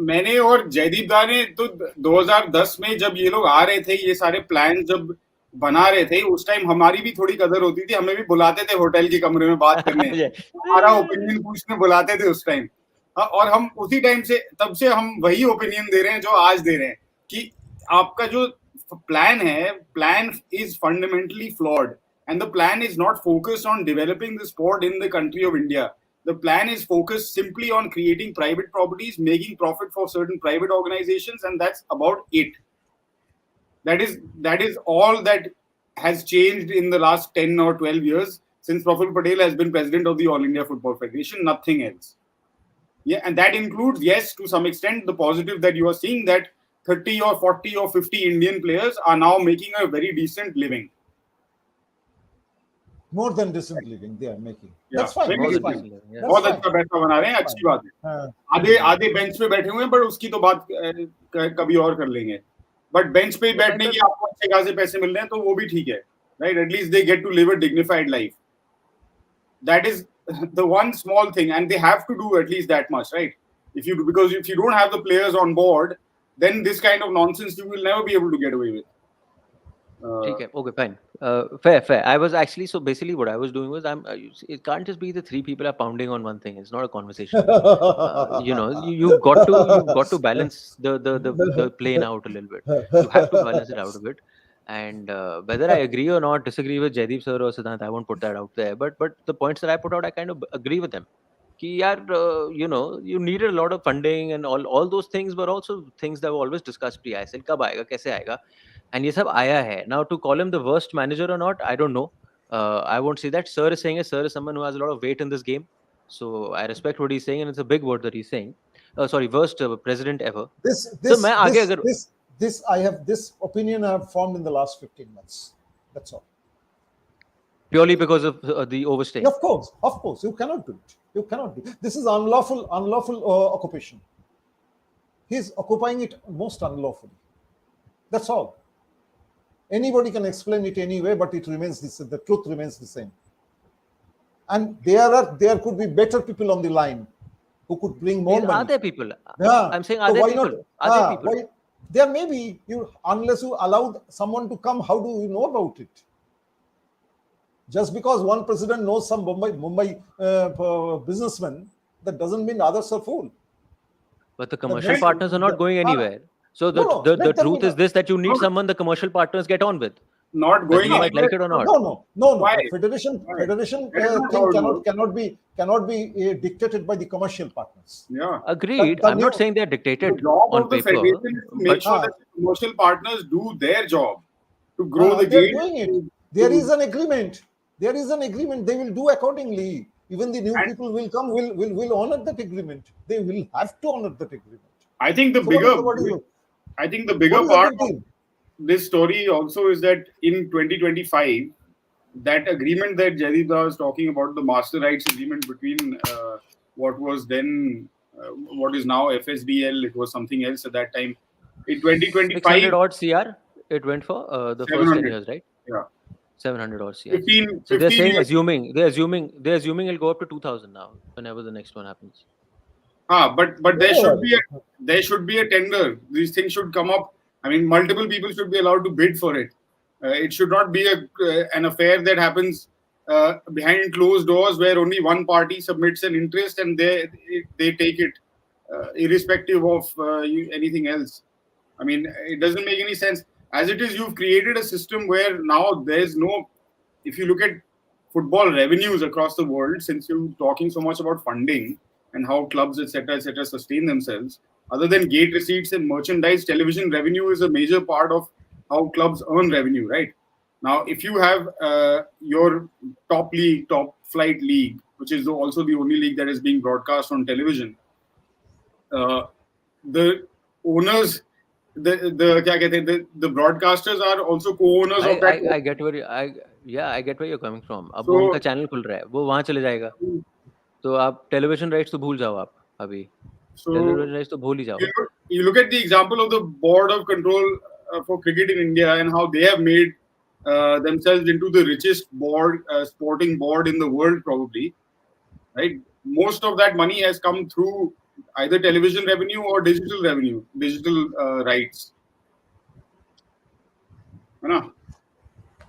मैंने और जयदीप दा ने तो 2010 में जब ये लोग आ रहे थे, ये सारे प्लान जब बना रहे थे, उस टाइम हमारी भी थोड़ी कदर होती थी, हमें भी बुलाते थे होटल के कमरे में बात करने, हमारा ओपिनियन पूछने बुलाते थे उस टाइम। और हम उसी टाइम से, तब से हम वही ओपिनियन दे रहे हैं जो आज दे रहे हैं कि आपका जो प्लान है, plan is fundamentally flawed and the plan is not focused on developing the sport in the country of India. The plan is focused simply on creating private properties, making profit for certain private organizations, and that's about it. That is all that has changed in the last 10 or 12 years since Praful Patel has been president of the All India Football Federation. Nothing else. Yeah, and that includes, yes, to some extent, the positive that you are seeing, that 30 or 40 or 50 Indian players are now making a very decent living. More than decent living they are making. Yeah, that's fine. बहुत अच्छा पैसा बना रहे हैं, अच्छी बात है। आधे बेंच पे बैठे हुए हैं, पर उसकी तो बात कभी और कर लेंगे। बट बेंच पे बैठने की आपको अच्छे खासे पैसे मिल रहे हैं, तो वो भी ठीक है, right? At least they get to live a dignified life. That is the one small thing, and they have to do at least that much, right? Because if you don't have the players on board, then this kind of nonsense you will never be able to get away with. ठीक है, okay, fine, fair. I was actually, so basically what I was doing was, it can't just be the three people are pounding on one thing. It's not a conversation. You've got to balance the plane out a little bit. You have to balance it out a bit. And whether I agree or not, disagree with Jaideep sir or Siddhant, I won't put that out there. But the points that I put out, I kind of agree with them. Ki yaar, you needed a lot of funding, and all those things were also things that were always discussed pre-ISL. Kab aayega, kaise aayega? And ये सब आया है. Now, to call him the worst manager or not, I don't know. I won't say that. Sir is saying Sir is someone who has a lot of weight in this game. So I respect what he's saying, and it's a big word that he's saying. Worst president ever. This opinion I have formed in the last 15 months. That's all. Purely because of the overstaying. Of course, you cannot do it. You cannot do it. This is unlawful occupation. He's occupying it most unlawfully. That's all. Anybody can explain it anyway, but it remains the truth remains the same. And there could be better people on the line who could bring more money. Are there people? Yeah. I'm saying, are there people? Are there people? Why? There may be. Unless you allow someone to come, how do you know about it? Just because one president knows some Mumbai businessman, that doesn't mean others are fool. But the commercial partners are not going anywhere. So the truth is this, that you need someone the commercial partners get on with. Not going. You might like it or not. No. Federation thing cannot be dictated by the commercial partners. Yeah, agreed. I'm not saying they're dictated on paper. Make sure that the commercial partners do their job to grow the game. They're doing it. There is an agreement. They will do accordingly. Even the new people will come. Will honor that agreement. They will have to honor that agreement. I think the bigger part of this story also is that in 2025, that agreement that Jaideep was talking about, the master rights agreement between what was then, what is now FSDL, it was something else at that time. In 2025, 600 odd CR it went for the first 10 years, right? Yeah. 700 odd CR. 15 so they're saying, they're assuming it'll go up to 2,000 now, whenever the next one happens. But there should be a tender. These things should come up. I mean, multiple people should be allowed to bid for it. It should not be an affair that happens behind closed doors, where only one party submits an interest and they take it, irrespective of anything else. I mean, it doesn't make any sense. As it is, you've created a system where now there's no, if you look at football revenues across the world, since you're talking so much about funding and how clubs, etc., sustain themselves, other than gate receipts and merchandise, television revenue is a major part of how clubs earn revenue, right? Now, if you have your top league, top flight league, which is also the only league that is being broadcast on television, the owners, the broadcasters are also co-owners of that. I get where I get where you're coming from. अब वो उनका channel खुल रहा है, वो वहाँ चले जाएगा, तो आप टेलीविजन राइट्स तो भूल जाओ आप अभी, टेलीविजन राइट्स तो भूल ही जाओ. You look at the example of the board of control for cricket in India and how they have made themselves into the richest board, sporting board in the world, probably, right? Most of that money has come through either television revenue or digital revenue, digital rights. है ना?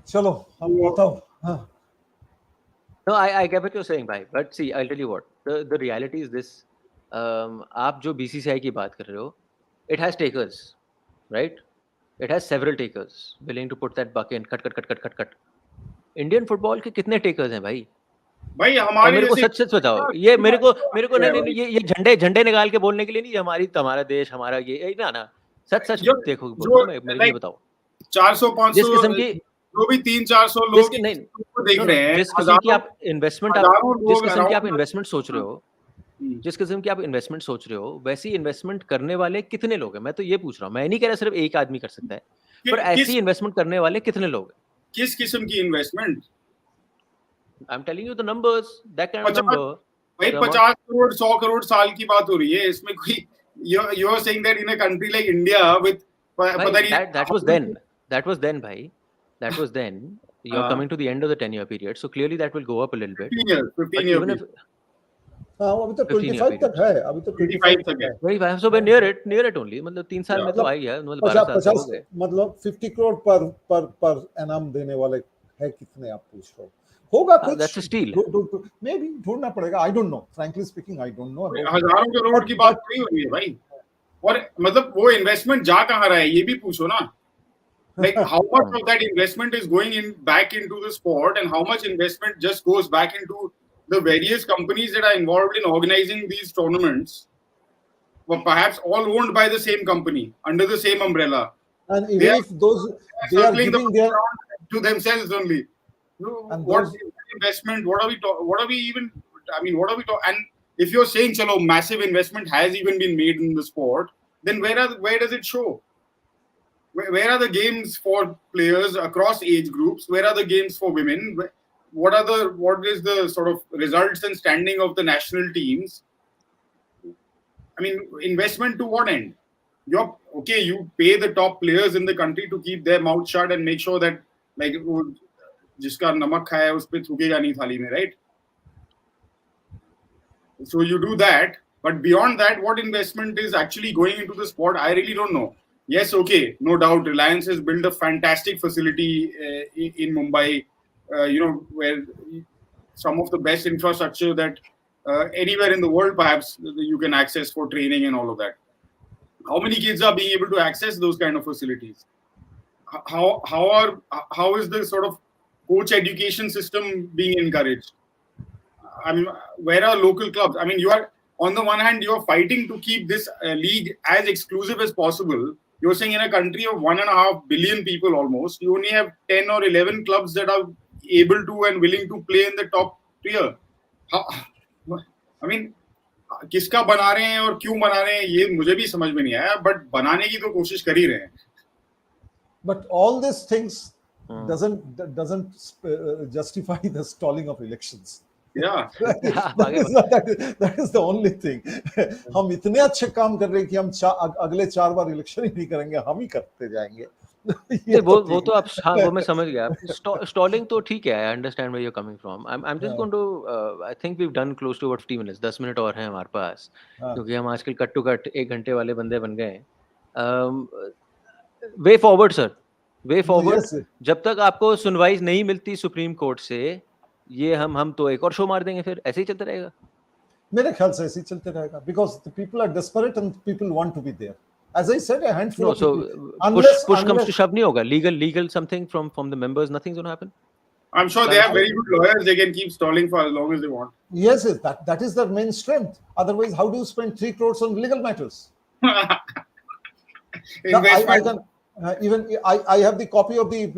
चलो अब बताओ. हाँ. No, I get what you're saying, bhai. But see, I'll tell you what. The reality is this. आप जो BCCI की बात कर रहे हो, it has takers, right? It has several takers willing to put that buck in. cut. Indian football के कितने takers हैं भाई? भाई हमारे मेरे को सच बताओ. ये मेरे को नहीं ये झंडे निकाल के बोलने के लिए नहीं. हमारा देश, हमारा ये ना सच देखो बोलो. मेरे को बताओ. 400-500 जिस किस्म की जो भी 300-400 लोग देख रहे हैं, जिस किस्म की आप इन्वेस्टमेंट सोच रहे हो, जिस किस्म की आप इन्वेस्टमेंट सोच रहे हो, वैसी इन्वेस्टमेंट करने वाले कितने लोग हैं? मैं तो ये पूछ रहा हूँ. मैं नहीं कह रहा सिर्फ एक आदमी कर सकता है, पर ऐसी इन्वेस्टमेंट करने वाले कितने लोग हैं? किस किस्म की investment? I'm telling you the numbers, that kind of number. भाई 50 करोड़ 100 करोड़ साल की बात हो रही है. इसमें कोई you are saying that in a country like India with that was then bhai. That was then. You're coming to the end of the 10-year period, so clearly that will go up a little bit. 15 years. अभी तो 25 तक है. अभी तो 25 तक है. 25, so we're near it only. मतलब 3 साल में तो आ गया. मतलब 12 साल हो गए. मतलब 50 करोड़ पर एनाम देने वाले है कितने आप पूछ रहे हो? होगा कुछ. That's a steal. Maybe ढूंढना पड़ेगा. I don't know. Frankly speaking, I don't know. हजारों करोड़ की बात नहीं हो रही है भाई. और मतलब वो इन्वेस्टमेंट जा कहाँ रहा है ये भी पूछो ना. Like how much of that investment is going back into the sport, and how much investment just goes back into the various companies that are involved in organizing these tournaments, or perhaps all owned by the same company under the same umbrella. And even if those they are giving their to themselves only. And what is investment? What are we even? I mean, what are we talking? And if you're saying, "Chalo, massive investment has even been made in the sport," then where does it show? Where are the games for players across age groups? Where are the games for women? What is the sort of results and standing of the national teams? I mean, investment to what end? You pay the top players in the country to keep their mouth shut and make sure that like जिसका नमक खाया उस पे थूकेगा नहीं थाली में, right? So you do that, but beyond that, what investment is actually going into the sport? I really don't know. Yes, okay, no doubt, Reliance has built a fantastic facility in Mumbai, where some of the best infrastructure that anywhere in the world perhaps you can access for training and all of that. How many kids are being able to access those kind of facilities? How is the sort of coach education system being encouraged? I mean, where are local clubs? I mean, you are on the one hand, you are fighting to keep this league as exclusive as possible. You're saying in a country of 1.5 billion people almost, you only have 10 or 11 clubs that are able to and willing to play in the top tier. I mean, किसका बना रहे हैं और क्यों बना रहे हैं ये मुझे भी समझ में नहीं आया, but बनाने की तो कोशिश कर ही रहे हैं. But all these things doesn't justify the stalling of elections. Yeah. that is the only thing. हम इतने अच्छे काम कर रहे हैं कि हम अगले 4 बार इलेक्शन ही नहीं करेंगे, हम ही करते जाएंगे. वो तो आप वो मैं समझ गया. Stalling तो ठीक है. I understand where you're coming from. I'm just going to I think we've done close to about 50 minutes. 10 minute और हैं हमारे पास, क्योंकि हम आजकल कट टू कट 1 घंटे वाले बंदे बन गए. Way forward sir, way forward. जब तक आपको सुनवाई नहीं मिलती सुप्रीम कोर्ट से, ये हम तो एक और शो मार देंगे, फिर ऐसे ही चलता रहेगा. मेरे ख्याल से ऐसे ही चलते रहेगा, because the people are desperate and people want to be there. As I said, a handful No, of so people. push comes to shove, nahi hoga. Legal something from the members. Nothing's going to happen. I'm sure they have very good lawyers. They can keep stalling for as long as they want. Yes, that is their main strength. Otherwise, how do you spend 3 crores on legal matters? I have the copy of the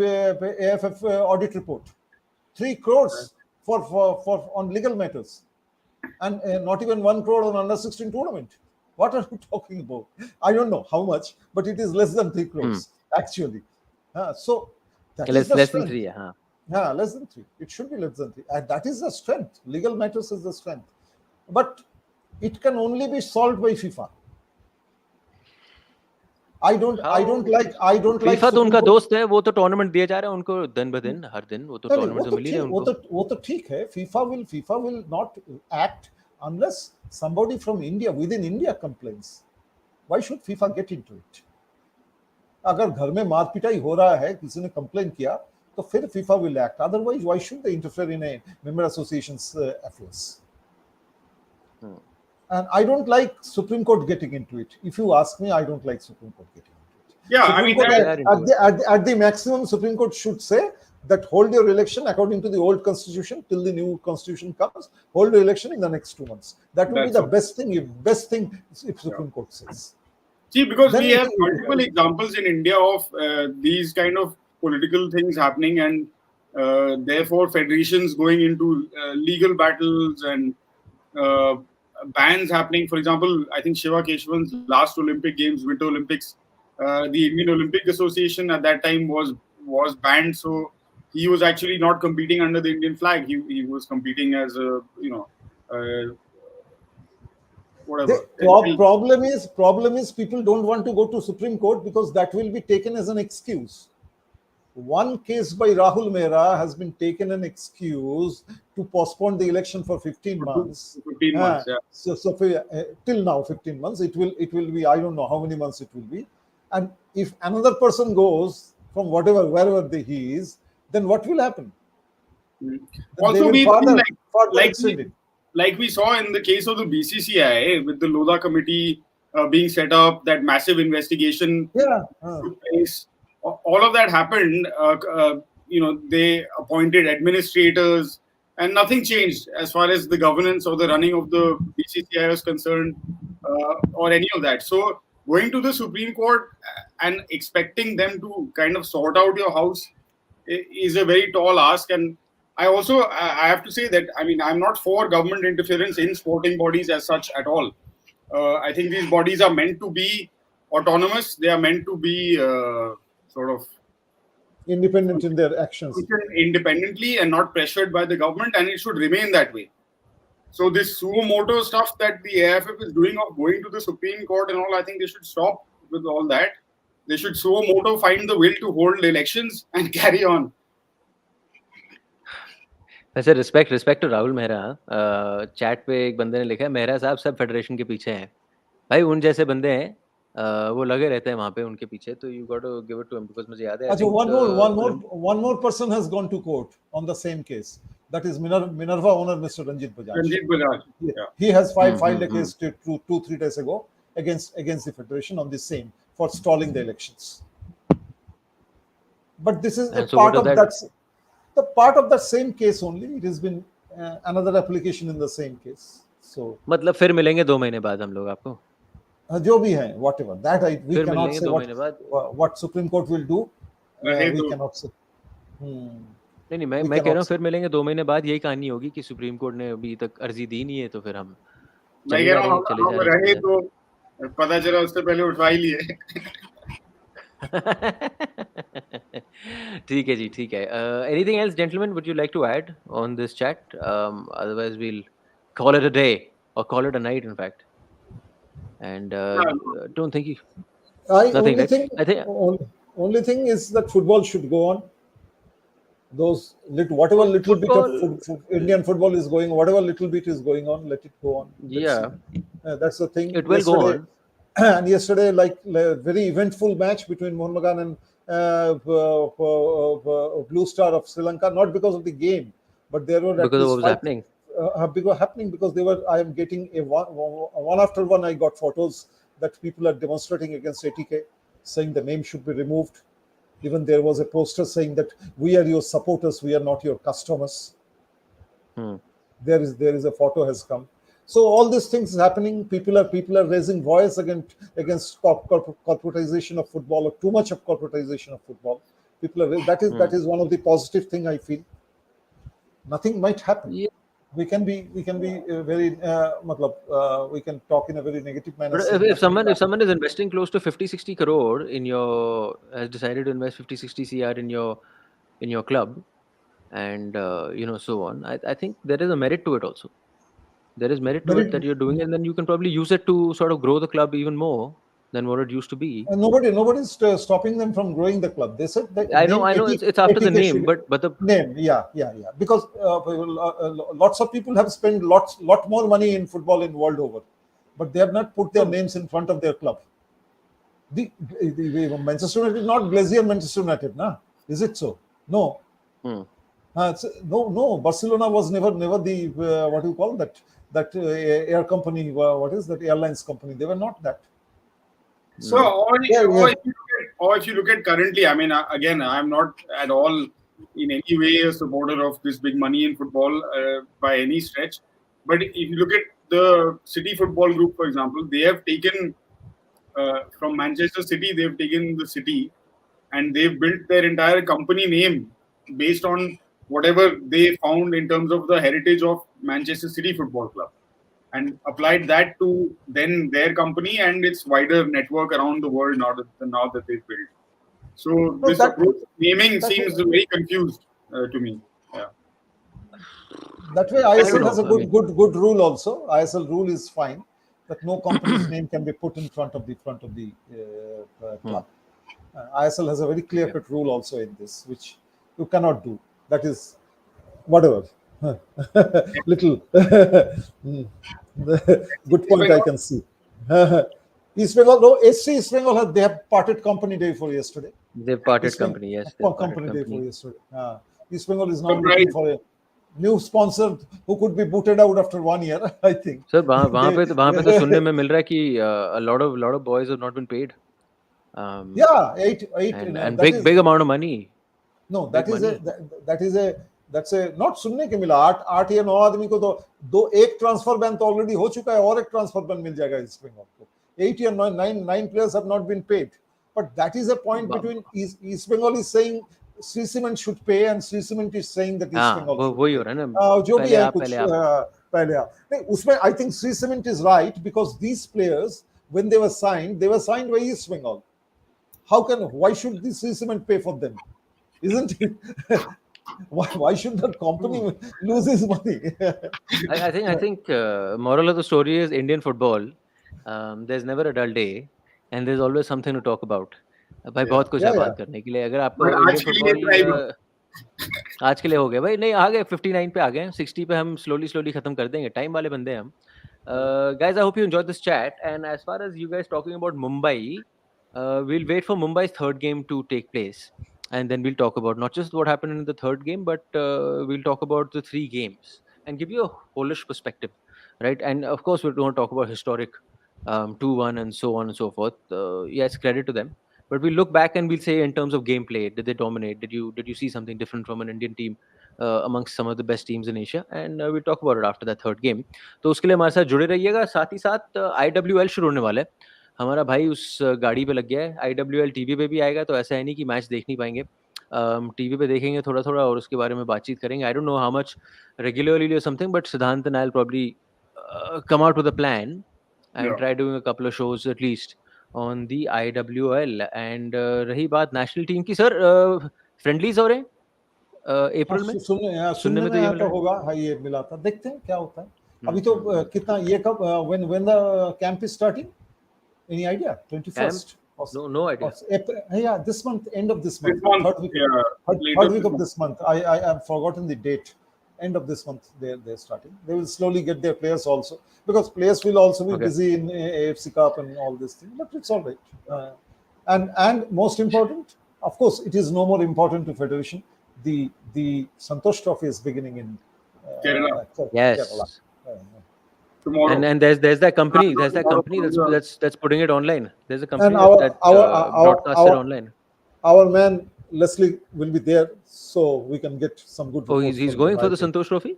AIFF audit report. 3 crores for on legal matters, and not even 1 crore on under 16 tournament. What are you talking about? I don't know how much, but it is less than 3 crores actually. So that is the less strength. than 3. Yeah. Yeah, less than 3. It should be less than 3. And that is the strength. Legal matters is the strength. But it can only be solved by FIFA. I don't like FIFA तो उनका दोस्त है, वो तो tournament दिए जा रहे हैं उनको दिन ब दिन, हर दिन वो तो टूर्नामेंट तो मिल ही रहा है उनको. वो तो ठीक है. FIFA will not act unless somebody from India, within India, complains. Why should FIFA get into it? अगर घर में मार पिटाई हो रहा है, किसी ने कंप्लेन किया, तो फिर FIFA will act. Otherwise, why should they interfere in a member association's affairs? And I don't like Supreme Court getting into it. If you ask me, I don't like Supreme Court getting into it. Yeah, Supreme Court, at the maximum, Supreme Court should say that hold your election according to the old constitution till the new constitution comes. Hold your election in the next 2 months. That would be the best thing if Supreme Court says. See, because then we have multiple examples in India of these kind of political things happening, and therefore federations going into legal battles and bans happening. For example, I think Shiva Keshavan's last Olympic Games, Winter Olympics, the Indian Olympic Association at that time was banned. So he was actually not competing under the Indian flag. He was competing as a, whatever. The problem is people don't want to go to Supreme Court because that will be taken as an excuse. One case by Rahul Mehra has been taken an excuse to postpone the election for 15 months. 15 months, yeah. So till now, 15 months. It will be, I don't know how many months it will be. And if another person goes from wherever he is, then what will happen? Also, we like we saw in the case of the BCCI with the Lodha committee being set up, that massive investigation took place. All of that happened. They appointed administrators, and nothing changed as far as the governance or the running of the BCCI was concerned, or any of that. So, going to the Supreme Court and expecting them to kind of sort out your house is a very tall ask. And I have to say that, I'm not for government interference in sporting bodies as such at all. I think these bodies are meant to be autonomous. They are meant to be sort of independent in their actions. Independently and not pressured by the government, and it should remain that way. So this suo moto stuff that the AIFF is doing of going to the Supreme Court and all, I think they should stop with all that. They should suo moto find the will to hold elections and carry on. वैसे respect to Rahul Mehra, chat पे एक बंदे ने लिखा है, मेहरा साहब सब federation के पीछे हैं. भाई उन जैसे बंदे हैं, वो लगे रहते हैं वहां पे उनके पीछे, तो you got to give it to him because मुझे याद है. अच्छा, one more person has gone to court on the same case. That is Minerva owner Mr. Ranjit Bajaj. He has filed a case 2-3 days ago against the federation on the same for stalling the elections. But this is the part of that same case only. It has been another application in the same case. So मतलब फिर मिलेंगे 2 महीने बाद हम लोग आपको, जो भी है, whatever that we cannot say what Supreme Court will do. We cannot say. नहीं, मैं कह रहा हूँ फिर मिलेंगे 2 महीने बाद. यही कहानी होगी कि सुप्रीम कोर्ट ने अभी तक अर्जी दी नहीं है, तो फिर हम चले जा रहे हैं. तो पता चला उससे पहले उठवा ही लिए. ठीक है जी, ठीक है. Anything else, gentlemen, would you like to add on this chat? Otherwise we'll call it a day, or call it a night, in fact. And don't think only thing is that football should go on. Whatever little bit of Indian football is going, whatever little bit is going on, let it go on. That's the thing. It will go on. And yesterday, like a very eventful match between Mohun Bagan and Blue Star of Sri Lanka, not because of the game, but there were because of what was happening. Because they were. I am getting one after one. I got photos. that people are demonstrating against ATK, saying the name should be removed. Even there was a poster saying that we are your supporters, we are not your customers. There is a photo has come. So all these things is happening. People are raising voice against corporatization of football, or too much of corporatization of football. People are that is one of the positive thing I feel. Nothing might happen. Yeah. We can be very we can talk in a very negative manner. But if someone is investing close to 50-60 crore in your, has decided to invest 50-60 CR in your club, and so on, I think there is a merit to it also. There is merit to it that you're doing it, and then you can probably use it to sort of grow the club even more than what it used to be. Nobody's stopping them from growing the club. They said that I know it's after the name, but the name, yeah. Because lots of people have spent lot more money in football in world over, but they have not put their names in front of their club. The Manchester United is not Glazier Manchester United, na? Is it so? No. No. Barcelona was never the what do you call that air company? What is that airlines company? They were not that. So, or if you look at currently, I mean, again, I'm not at all in any way a supporter of this big money in football by any stretch. But if you look at the City Football Group, for example, they have taken from Manchester City, they've taken the city, and they've built their entire company name based on whatever they found in terms of the heritage of Manchester City Football Club, and applied that to then their company and its wider network around the world now that they've built. So this approach naming seems very confused to me. Yeah. That way, ISL has a good rule also. ISL rule is fine, that no company's name can be put in front of the club. ISL has a very clear-cut rule also in this, which you cannot do. That is whatever. Little good point I can see. East Bengal, no, SC East Bengal they have parted company day for yesterday. They've parted company, yes. Company day for yesterday. East Bengal is now looking for a new sponsor who could be booted out after 1 year, I think. Sir, वहाँ पे तो सुनने में मिल रहा है कि a lot of boys have not been paid. Eight, and big amount of money. No, that's a not सुनने के मिला 8 या 9 आदमी को तो एक ट्रांसफर बैन तो ऑलरेडी हो चुका है और एक ट्रांसफर बैन मिल जाएगा इस बंगाल को. 8 or 9 players have not been paid, but that is a point between East Bengal is saying Sri Cement should pay and Sri Cement is saying that East Bengal वही हो रहा है ना. जो भी है कुछ पहले नहीं उसमें I think Sri Cement is right, because these players when they were signed by East Bengal. Why should the Sri Cement pay for them? Isn't it? Why should the company lose his money? I think moral of the story is Indian football. There's never a dull day, and there's always something to talk about. भाई बहुत कुछ है बात करने के लिए. अगर आपको इंडियन फुटबॉल आज के लिए हो गया भाई, नहीं आ गए 59 पे आ गए, 60 पे हम slowly खत्म कर देंगे. टाइम वाले बंदे हम. Guys, I hope you enjoyed this chat. And as far as you guys talking about Mumbai, we'll wait for Mumbai's third game to take place, and then we'll talk about not just what happened in the third game, but we'll talk about the 3 games and give you a wholish perspective, right? And of course, we're going to talk about historic 2-1 and so on and so forth. Yes, credit to them. But we'll look back and we'll say in terms of gameplay, did they dominate? Did you see something different from an Indian team amongst some of the best teams in Asia? And we'll talk about it after that third game. तो उसके लिए हमारे साथ जुड़े रहिएगा. साथ ही साथ IWL शुरू होने वाला है. हमारा भाई उस गाड़ी पे लग गया है. IWL टीवी पे भी आएगा, तो ऐसा है नहीं कि मैच देख नहीं पाएंगे. टीवी पे देखेंगे थोड़ा और उसके बारे में बातचीत करेंगे. I don't know how much regularly or something, but Siddhant and I'll probably come out with a plan and try doing a couple of shows at least on the IWL. And रही बात national team की, sir friendlies हो रहे हैं अप्रैल में. सुनने में तो होगा. हाँ, ये मिला था, देखते हैं क्या होता है. अभी तो कितना ये कब when the camp is starting? Any idea? 21st? No idea. Yeah, this month, end of this month. Third week of this month. I have forgotten the date. End of this month they're starting. They will slowly get their players also, because players will also be busy in AFC Cup and all this thing. But it's all right. And most important, of course, it is no more important to federation. The Santosh Trophy is beginning in yes. Kerala. tomorrow. And there's that company Tomorrow. that's putting it online. There's a And company that broadcasts it online. our man Leslie will be there, so we can get some good Oh, reports. he's from going for the IPL. Santosh Trophy.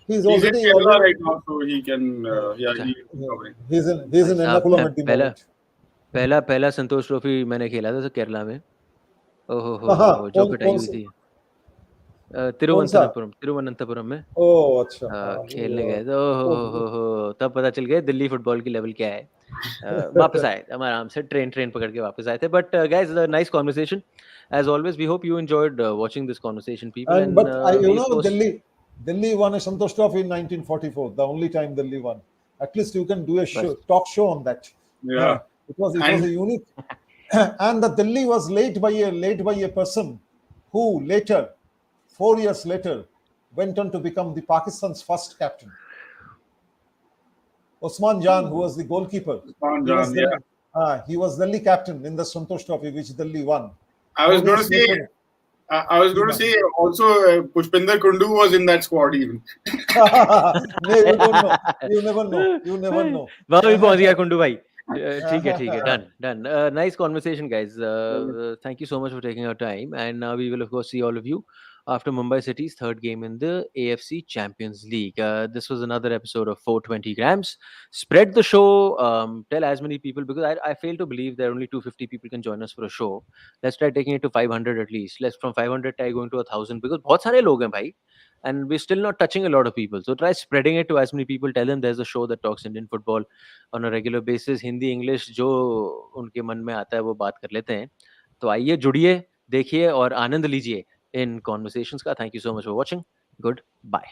He's He's in already Kerala right now, so he can. अच्छा. He's covering. he's in भाई साहब, Ernakulam at the moment. पहला संतोष trophy मैंने खेला था केरला में. ओहो कहाँ? जो कौन पिटाई कौन हुई सा? थी. कौन सा? तिरुवनंतपुरम में ओह अच्छा. खेलने गए थे. ओहो तब पता चल गया दिल्ली फुटबॉल की लेवल क्या है. वापस आए हम आराम से ट्रेन पकड़ के वापस आए थे. But guys, nice conversation as always. We hope you enjoyed watching this conversation, people. And but we of course, Delhi won a Santosh Trophy in 1944, the only time Delhi won. At least you can do a Bas. talk show on that. Yeah. It was a unique. And the Delhi was led by a person who later, 4 years later, went on to become the Pakistan's first captain. Osman Jan, who was the goalkeeper. Osman Jan, he was Delhi captain in the Santosh Trophy, which Delhi won. I was going to say also Pushpinder Kundu was in that squad even. No, you don't know. You never know. वहाँ भी पहुँच गया कुंडू भाई. ठीक है, done. Nice conversation, guys. Thank you so much for taking our time, and now we will of course see all of you after Mumbai City's third game in the AFC Champions League. This was another episode of 420 grams. Spread the show. Tell as many people, because I fail to believe that only 250 people can join us for a show. Let's try taking it to 500 at least. Let's from 500 try going to 1,000, because बहुत सारे लोग हैं भाई, and we're still not touching a lot of people. So try spreading it to as many people. Tell them there's a show that talks Indian football on a regular basis. Hindi, English, जो उनके मन में आता है वो बात कर लेते हैं. तो आइए, जुड़िए, देखिए और आनंद लीजिए in conversations ka. Thank you so much for watching. Goodbye.